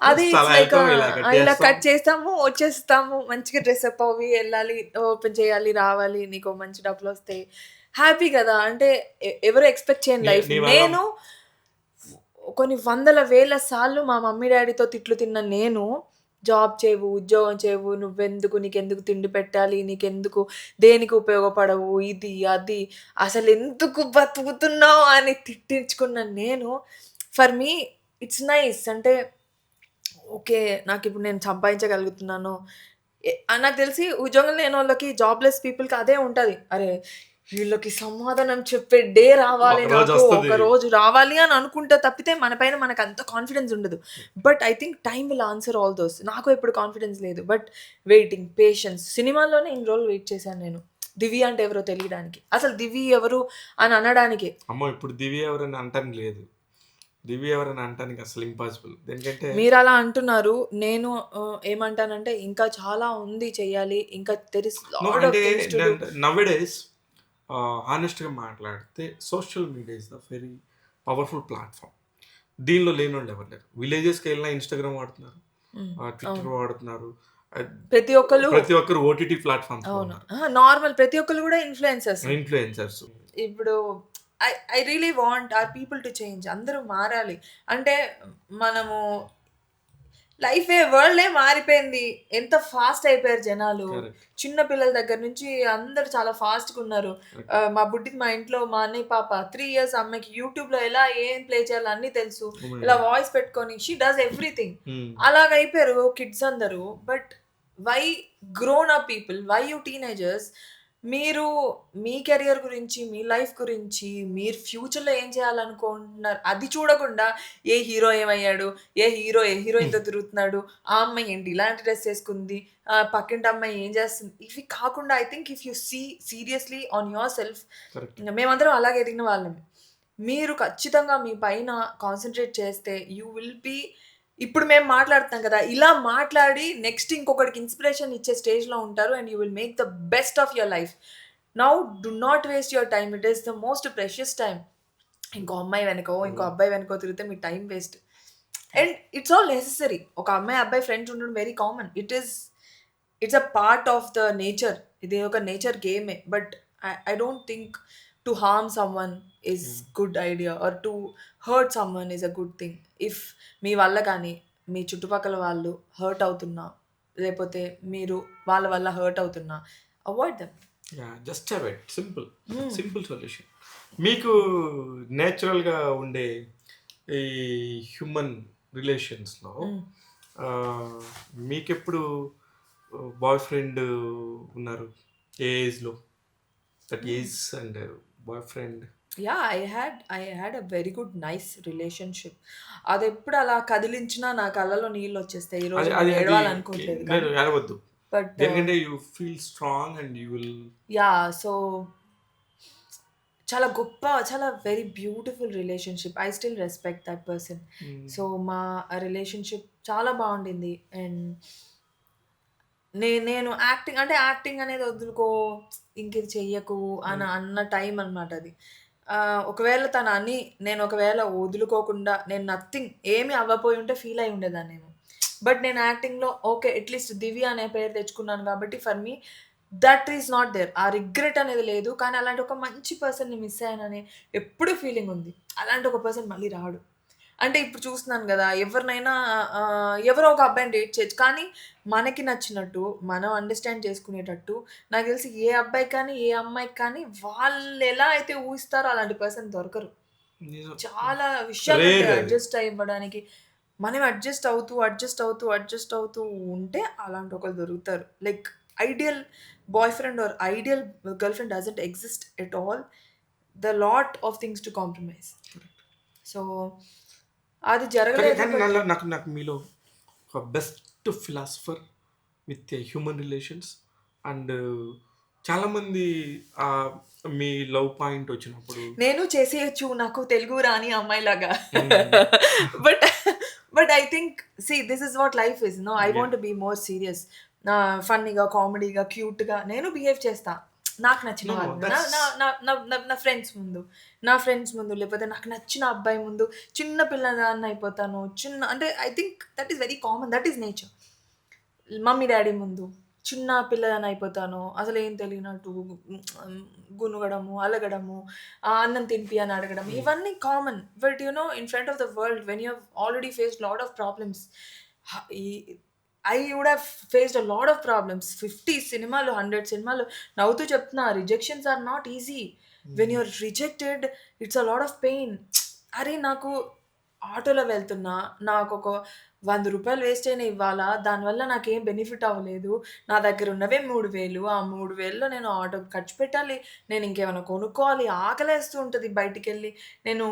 అది జస్ట్ ఇట్స్ అలా లైక్ వెళ్తాం, ఇలా కట్ ఇలా చేస్తాం. కట్ చేస్తాము, వచ్చేస్తాము. మంచిగా డ్రెసప్ అవ్వి ఎళ్ళాలి, ఓపెన్ చేయాలి, రావాలి. నీకో మంచి డబ్బులొస్తాయి. హ్యాపీ కదా! అంటే ఎవరు ఎక్స్‌పెక్ట్ చేయని నీ లైఫ్. నీ వల్ల నేను కొన్ని వందల వేల సార్లు మా మమ్మీ డ్యాడీతో తిట్లు తిన్న నేను, జాబ్ చేయవు, ఉద్యోగం చేయవు, నువ్వెందుకు, నీకెందుకు తిండి పెట్టాలి, నీకెందుకు, దేనికి ఉపయోగపడవు, ఇది, అది, అసలెందుకు బతుకుతున్నావు అని తిట్టించుకున్న నేను, ఫర్ మీ ఇట్స్ నైస్. అంటే ఓకే. నాకిప్పుడు నేను సంపాదించగలుగుతున్నాను. నాకు తెలిసి ఉద్యోగం లేనోళ్ళకి, జాబ్‌లెస్ పీపుల్‌కి అదే ఉంటది. అరే! వీళ్ళకి సమాధానం చెప్పే డే రావాలి ఒక నాకు. రోజొస్తది. ఒక రోజు రావాలి అని అనుకుంటే తప్పితే మన పైన మనకంత కాన్ఫిడెన్స్ ఉండదు. But I think time will answer all those. నాకు ఎప్పుడు కాన్ఫిడెన్స్ లేదు. But waiting, patience. సినిమాల్లోనే ఇన్ని రోజులు వెయిట్ చేశాను నేను. 'దివి' అంటే ఎవరో తెలియడానికి. అసలు 'దివి' ఎవరు అని అనడానికే. అమ్మో! ఇప్పుడు దివ్య ఎవరని అంటానికి లేదు. దివ్య ఎవరని అంటానికి అసలు ఇంపాసిబుల్. దేనికంటే మీరలా అంటున్నారు. నేను ఏమంటానంటే ఇంకా చాలా ఉంది చెయ్యాలి. ఇంకా there is no lot of అంటే థింగ్స్ టు డూ. నౌడేస్ హానెస్ట్‌గా మాట్లాడితే social media is the very powerful platform. దీనిలో లేనోళ్ళు ఎవరు లేరు. విలేజెస్‌కి వెళ్ళినా ఇన్‌స్టాగ్రామ్ వాడుతున్నారు. ట్విట్టర్ అవును. వాడుతున్నారు. ప్రతి ఒక్కళ్ళు ప్రతి ఒక్కరు ఓటీటీ ప్లాట్‌ఫార్మ్స్‌లో అవును. ఉన్నారు. నార్మల్ ప్రతి ఒక్కళ్ళు గూడా ఇన్‌ఫ్లుయెన్సర్స్. ఇన్‌ఫ్లుయెన్సర్స్. ఇప్పుడు I really want or people to change. అందరూ మారాలి. అంటే మనము వరల్డే మారిపోయింది. ఎంత ఫాస్ట్ అయిపోయారు జనాలు. కరెక్ట్. చిన్న పిల్లల దగ్గర నుంచి అందరూ చాలా ఫాస్ట్‌గున్నారు. కరెక్ట్. మా బుడ్డికి మా ఇంట్లో మా అన్నయ్య పాప 3 ఇయర్స్ అమ్మాయికి యూట్యూబ్‌లో ఎలా ఏం ప్లే చేయాలో అన్నీ తెలుసు. ఓ మై ఇలా గాడ్. వాయిస్ పెట్టుకొని షీ డస్ ఎవ్రీథింగ్. హ్మ్. అలాగైపోయారు కిడ్స్ అందరూ. But why grown up people, why you teenagers మీరు మీ కెరియర్ గురించి, మీ లైఫ్ గురించి, మీరు ఫ్యూచర్‌లో ఏం చేయాలనుకుంటున్నారు అది చూడకుండా ఏ హీరో ఏమయ్యాడు? ఏ హీరోయిన్‌తో తిరుగుతున్నాడు? ఆ అమ్మాయి ఏంటి ఇలాంటి డ్రెస్ ఏసుకుంది? పక్కింటి అమ్మాయి ఏం చేస్తుంది? ఇవి కాకుండా I think if you see seriously on yourself, correct. మేమందరం అలాగే ఎదిగిన వాళ్ళమే. మీరు ఖచ్చితంగా మీ పైన కాన్సంట్రేట్ చేస్తే యూ విల్ బీ ఇప్పుడు మేము మాట్లాడుతున్నాం కదా! ఇలా మాట్లాడి నెక్స్ట్ ఇంకొకడికి ఇన్‌స్పిరేషన్ ఇచ్చే స్టేజ్‌లో ఉంటారు. And you will make the best of your life. Now do not waste your time. It is the most precious time. ఇంకో అమ్మాయి వెనకో, ఇంకో అబ్బాయి వెనకో తిరిగితే మీ time waste. And it's all necessary. ఒక అమ్మాయి, అబ్బాయి ఫ్రెండ్స్ ఉండడం very common. It's a part of the nature. ఇది ఒక నేచర్ గేమే. But I don't think to harm someone is good idea or to hurt someone is a good thing. If మీ వల్ల గానీ, మీ చుట్టుపక్కల వాళ్ళు హర్ట్ అవుతున్నా, లేపోతే మీరు వాళ్ళ వల్ల హర్ట్ అవుతున్నా, avoid them. Yeah! Just avoid. Simple. Hmm. Simple solution. మీకు నేచురల్‌గా ఉండే ఈ హ్యూమన్ రిలేషన్స్‌లో హ్మ్. మీకెప్పుడు బాయ్ ఫ్రెండ్ ఉన్నారు? ఏ ఏజ్‌లో? That age and boyfriend. Yeah! I had a very good nice relationship. అదెప్పుడు అలా కదిలించినా నా కళ్ళలో నీళ్లొచ్చేస్తాయి. ఈరోజు అది నేను అది అది ఏడవాలనుకోవట్లేదు నేను కానీ. ఏడవద్దు. బట్ దేనికంటే you feel strong and you will yeah! So చాలా గొప్ప, చాలా very beautiful relationship. I still respect that person. So మా రిలేషన్‌షిప్ చాలా బావుండింది. అండ్ నేను యాక్టింగ్ అంటే యాక్టింగ్ అనేది వదులుకో, ఇంకిది చెయ్యకు అన్న టైం అనమాట అది. ఒకవేళ తనని నేను ఒకవేళ వదులుకోకుండా నేను నథింగ్ ఏమి అవ్వపోయి ఉంటే ఫీల్ అయి ఉండేదాన్నేమో. బట్ నేను యాక్టింగ్‌లో ఓకే. అట్‌లీస్ట్ 'దివ్య' అనే పేరు తెచ్చుకున్నాను కాబట్టి for me that is not there. ఆ రిగ్రెట్ అనేది లేదు. కానీ అలాంటి ఒక మంచి పర్సన్‌ని మిస్ అయ్యానని ఎప్పుడు ఫీలింగ్ ఉంది. అలాంటి ఒక పర్సన్ మళ్ళీ రాడు. అంటే ఇప్పుడు చూస్తున్నాను గదా! ఎవరినైనా ఎవరో ఒక అబ్బాయిని డేట్ చేయొచ్చు. కానీ మనకి నచ్చినట్టు, మనం అండర్‌స్టాండ్ చేసుకునేటట్టు నాకు తెలిసి ఏ అబ్బాయికి కానీ, ఏ అమ్మాయికి కానీ వాళ్ళెలా అయితే ఊహిస్తారో అలాంటి పర్సన్ దొరకరు. నిజం. చాలా విషయాలుంటాయి రేర్ అది. అడ్జస్ట్ అవ్వడానికి. మనం అడ్జస్ట్ అవుతూ ఉంటే అలాంటి ఒకళ్ళు దొరుకుతారు. Like ideal boy friend or ideal girl friend doesn't exist at all. The lot of things to compromise. So అది కానీ జరగలేదు. కానీ బట్ నాలో నాకు నాకు మీలో ఒక best philosopher with human relations and చాలామంది మీ లవ్ పాయింట్ వచ్చినప్పుడు నేను చేసేయచ్చు నాకు తెలుగు రాని అమ్మాయిలాగా. Hmm. But but I think this is what life is. No I yeah! Want be more serious. ఫన్నీగా, కామెడీగా, క్యూట్గా నేను బిహేవ్ చేస్తా నాకు నచ్చిన నో. వాళ్ళ ముందు. నా దట్స్ నా నా నా నా నా ఫ్రెండ్స్ ముందు, నా ఫ్రెండ్స్ ముందు, లేకపోతే నాకు నచ్చిన అబ్బాయి ముందు చిన్న పిల్లదాన్ని అయిపోతాను. అంటే I think that is very common, that is nature. Mummy daddy ముందు చిన్న పిల్లదాన్ని అయిపోతాను. అసలు ఏం తెలియనట్టు గునుగడము, అలగడము, అన్నం తినిపి అని అడగడం, ఇవన్నీ common. But in front of the world when you already faced lot of problems. I would have faced a lot of problems. 50 సినిమాలు, 100 సినిమాలు నవ్వుతూ చెప్తున్నా, rejections are not easy. When you're rejected it's a lot of pain. అరే నాకు ఆటోలో వెళ్తున్నా, నాకు ఒక 100 రూపాయలు వేస్ట్ అయినా ఇవ్వాలా, దానివల్ల నాకేం బెనిఫిట్ అవ్వలేదు. నా దగ్గర ఉన్నవే 3000. ఆ 3000లో నేను ఆటో ఖర్చు పెట్టాలి, నేను ఇంకేమైనా కొనుక్కోవాలి, ఆకలేస్తూ ఉంటుంది బయటికెళ్ళి, నేను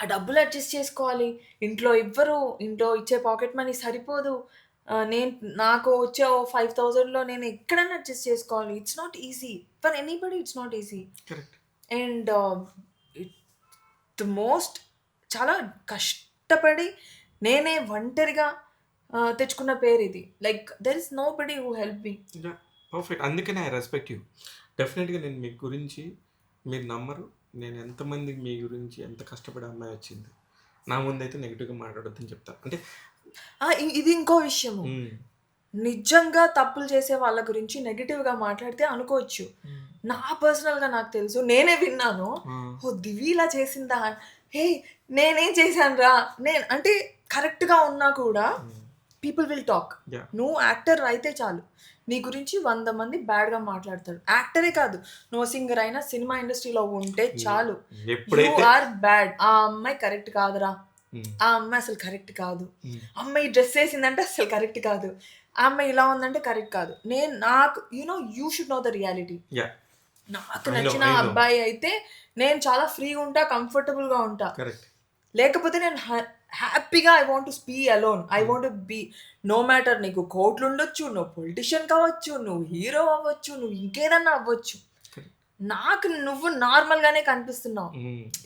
ఆ డబ్బులు అడ్జస్ట్ చేసుకోవాలి, ఇంట్లో ఇవ్వరు, ఇంట్లో ఇచ్చే పాకెట్ మనీ సరిపోదు, నేను నాకు వచ్చే 5000లో నేను ఎక్కడైనా అడ్జస్ట్ చేసుకోవాలి. It's not easy for anybody, it's not easy. Correct. And the most చాలా కష్టపడి నేనే ఒంటరిగా తెచ్చుకున్న పేరు ఇది. Like there is nobody who help me. Perfect. అందుకనే ఐ రెస్పెక్ట్ యూ. డెఫినెట్గా నేను మీ గురించి మీరు నమ్మరు. నేను ఎంతమందికి మీ గురించి ఎంత కష్టపడే అమ్మాయి వచ్చింది నా ముందైతే నెగిటివ్గా మాట్లాడొద్దని చెప్తాను. అంటే ఇది ఇంకో విషయము. నిజంగా తప్పులు చేసే వాళ్ళ గురించి నెగిటివ్గా మాట్లాడితే అనుకోవచ్చు. నా పర్సనల్గా నాకు తెలుసు, నేనే విన్నాను. ఓ దివి ఇలా చేసిందా, హే నేనేం చేశాను రా, నేను అంటే కరెక్ట్గా ఉన్నా కూడా పీపుల్ విల్ టాక్. నువ్వు యాక్టర్ అయితే చాలు, నీ గురించి 100 మంది బ్యాడ్గా మాట్లాడతారు. యాక్టరే కాదు, నువ్వు సింగర్ అయినా సినిమా ఇండస్ట్రీలో ఉంటే చాలు, యు ఆర్ బ్యాడ్, ఆ అమ్మాయి కరెక్ట్ కాదురా, ఆ అమ్మాయి అసలు కరెక్ట్ కాదు, అమ్మాయి డ్రెస్ వేసిందంటే అసలు కరెక్ట్ కాదు, ఆ అమ్మాయి ఇలా ఉందంటే కరెక్ట్ కాదు. నాకు you should know the reality. నాకు నచ్చిన అబ్బాయి అయితే నేను చాలా ఫ్రీగా ఉంటా, కంఫర్టబుల్గా ఉంటా. లేకపోతే నేను హ్యాపీగా ఐ వాంట్ టు స్పీ alone, I want to be no matter. నీకు కోట్లు ఉండొచ్చు, నువ్వు పొలిటీషియన్ కావచ్చు, నువ్వు హీరో అవ్వచ్చు, నువ్వు ఇంకేదన్నా అవ్వచ్చు, నాకు నువ్వు నార్మల్గానే కనిపిస్తున్నావు.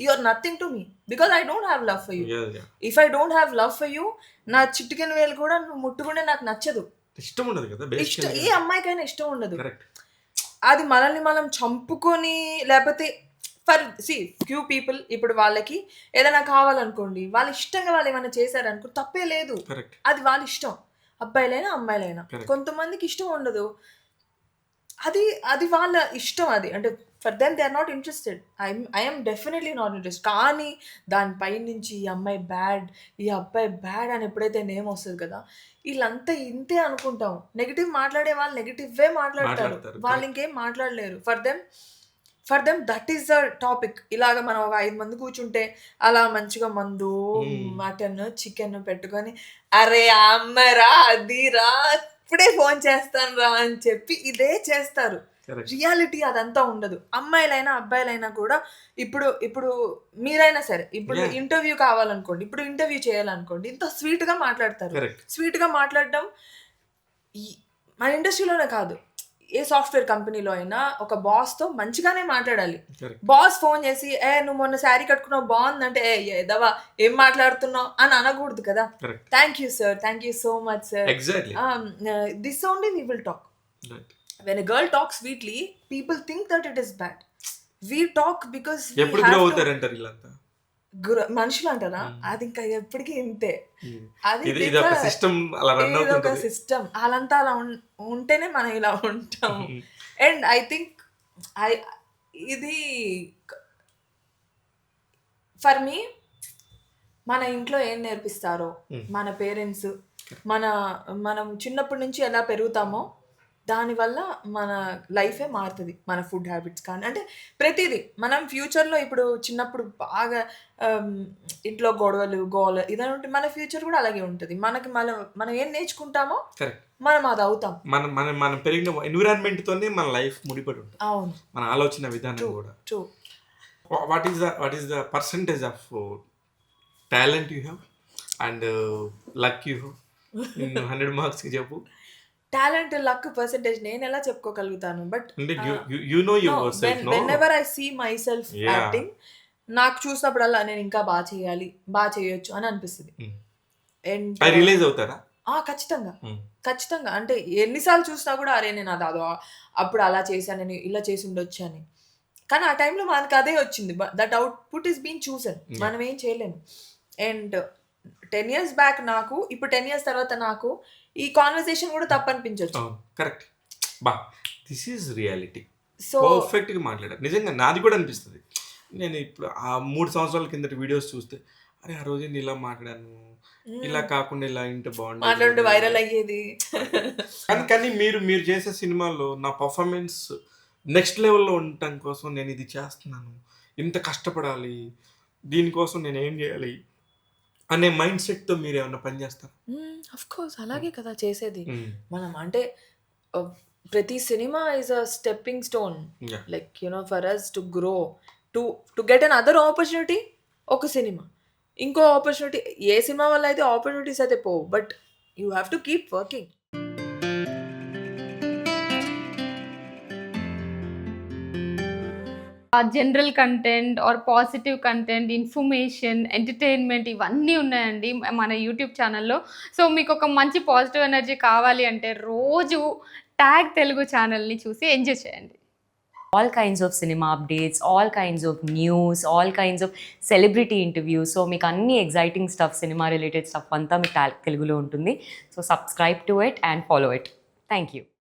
You are nothing to me because I don't have love for you. If I don't have love for you, నా చిటికెన్ వేలు కూడా నువ్వు ముట్టుకుంటే నాకు నచ్చదు, ఇష్టం ఉండదు కదా. ఏ అమ్మాయికైనా ఇష్టం ఉండదు. అది మనల్ని మనం చంపుకొని, లేకపోతే ఫ్యూ పీపుల్ ఇప్పుడు వాళ్ళకి ఏదైనా కావాలనుకోండి, వాళ్ళ ఇష్టంగా వాళ్ళు ఏమైనా చేశారనుకో తప్పే లేదు, అది వాళ్ళ ఇష్టం, అబ్బాయిలైనా అమ్మాయిలైనా. కొంతమందికి ఇష్టం ఉండదు, అది వాళ్ళ ఇష్టం. అది అంటే for them they are not interested. I'm definitely not interested. కానీ దానిపై నుంచి ఈ అమ్మాయి బ్యాడ్, ఈ అబ్బాయి బ్యాడ్ అని ఎప్పుడైతే నేమ్ వస్తుంది కదా, వీళ్ళంతా ఇంతే అనుకుంటాం. నెగిటివ్ మాట్లాడే వాళ్ళు నెగిటివ్వే మాట్లాడతారు, వాళ్ళు ఇంకేం మాట్లాడలేరు. For them that is the topic. ఇలాగ మనం ఒక 5 మంది కూర్చుంటే అలా మంచిగా మందు, మటన్, చికెన్ పెట్టుకొని, అరే అమ్మరా అది రా, ఇప్పుడే ఫోన్ చేస్తాను రా అని చెప్పి ఇదే చేస్తారు. రియాలిటీ అదంతా ఉండదు. అమ్మాయిలైనా అబ్బాయిలైనా కూడా ఇప్పుడు మీరైనా సరే, ఇప్పుడు ఇంటర్వ్యూ కావాలనుకోండి, ఇప్పుడు ఇంటర్వ్యూ చేయాలనుకోండి, ఇంత స్వీట్గా మాట్లాడతారు. స్వీట్గా మాట్లాడడం మన ఇండస్ట్రీలోనే కాదు, ఏ సాఫ్ట్వేర్ కంపెనీలో అయినా ఒక బాస్తో మంచిగానే మాట్లాడాలి. బాస్ ఫోన్ చేసి నువ్వు మొన్న శారీ కట్టుకున్నావు బాగుందంటే ఏదవా ఏం మాట్లాడుతున్నావు అని అనకూడదు కదా. Thank you sir, thank you so much sir, this only we will talk. When a girl talks sweetly, people think that it is bad. We talk because we ఎప్పుడు గ్రో అవుతారంటారు ఇలాంతా మనుషులు అంటారా, అది ఇంకా ఎప్పటికీ ఇంతే. అది ఇది ఒక సిస్టమ్, అలా రన్ అవుతుంది, ఒక సిస్టమ్. వాళ్ళంతా అలా ఉంటేనే మనం ఇలా ఉంటాం. అండ్ ఐ థింక్ ఇది ఫర్ మీ, మన ఇంట్లో ఏం నేర్పిస్తారో, మన పేరెంట్స్, మనం చిన్నప్పటి నుంచి ఎలా పెరుగుతామో దానివల్ల మన లైఫే మారుతుంది. మన ఫుడ్ హ్యాబిట్స్ కానీ, అంటే ప్రతిదీ మనం ఫ్యూచర్లో, ఇప్పుడు చిన్నప్పుడు బాగా ఇంట్లో గోల ఇదని ఉంటే మన ఫ్యూచర్ కూడా అలాగే ఉంటుంది. మనం ఏం నేర్చుకుంటామో మనం అది అవుతాం. మనం పెరిగిన ఎన్విరాన్మెంట్ తోనే మన లైఫ్ ముడిపడి ఉంటుంది. అవును, మన ఆలోచన విధానం కూడా. What is the percentage of talent you have and luck you have? 100 మార్క్స్కి చెప్పు. టాలెంట్, లక్ పర్సెంటేజ్ నేను ఎలా చెప్పుకోగలుగుతాను? బట్ అంటే you know yourself no. Whenever I see myself Yeah. Acting, నాకు చూసినప్పుడల్లా నేను ఇంకా బాగా చేయాలి, బాగా చేయొచ్చు అని అనిపిస్తుంది. అండ్ అది రియలైజ్ అవుతారా? ఖచ్చితంగా Mm. ఖచ్చితంగా. అంటే ఎన్నిసార్లు చూసినా కూడా అరే నేను అదో అప్పుడు అలా చేశాను, నేను ఇలా చేసి ఉండొచ్చు అని. కానీ ఆ టైంలో మనకు అదే వచ్చింది. That output is been chosen. మనం ఏం చేయలేము. అండ్ 10 years బ్యాక్ నాకు, ఇప్పుడు 10 years తర్వాత నాకు ఈ కాన్వర్సేషన్ కూడా తప్పు అనిపించవచ్చు. కరెక్ట్. బా దిస్ ఈజ్ రియాలిటీ. సో పర్ఫెక్ట్గా మాట్లాడారు. నిజంగా నాది కూడా అనిపిస్తుంది. నేను ఇప్పుడు ఆ 3 సంవత్సరాల కిందటి వీడియోస్ చూస్తే అరే ఆ రోజు నేను ఇలా మాట్లాడాను, ఇలా కాకుండా ఇలా ఇంటే మాట్లాడు బాగుంటుంది. వైరల్ అయ్యేది. కానీ మీరు చేసే సినిమాల్లో నా పర్ఫార్మెన్స్ నెక్స్ట్ లెవెల్లో ఉండటం కోసం నేను ఇది చేస్తున్నాను, ఇంత కష్టపడాలి, దీనికోసం నేను ఏం చేయాలి అనే మైండ్ సెట్తో మీరు ఏమైనా పని చేస్తారు? అఫ్ కోర్స్ అలాగే కదా చేసేది. మనం అంటే ప్రతి సినిమా is a stepping stone, like for us to grow, to get another opportunity. ఒక సినిమా, ఇంకో ఆపర్చునిటీ, ఏ సినిమా వల్ల అయితే ఆపర్చునిటీస్ అయితే పోవు, but you have to keep working. General content or positive content, information, entertainment ఇవన్నీ ఉన్నాయండి మన యూట్యూబ్ ఛానల్లో. సో మీకు ఒక మంచి పాజిటివ్ ఎనర్జీ కావాలి అంటే రోజు ట్యాగ్ తెలుగు ఛానల్ని చూసి ఎంజాయ్ చేయండి. All kinds of cinema updates, all kinds of news, all kinds of celebrity interviews. So మీకు అన్ని exciting stuff, cinema related stuff అంతా మీకు Telugulo ఉంటుంది. So subscribe to it and follow it. Thank you.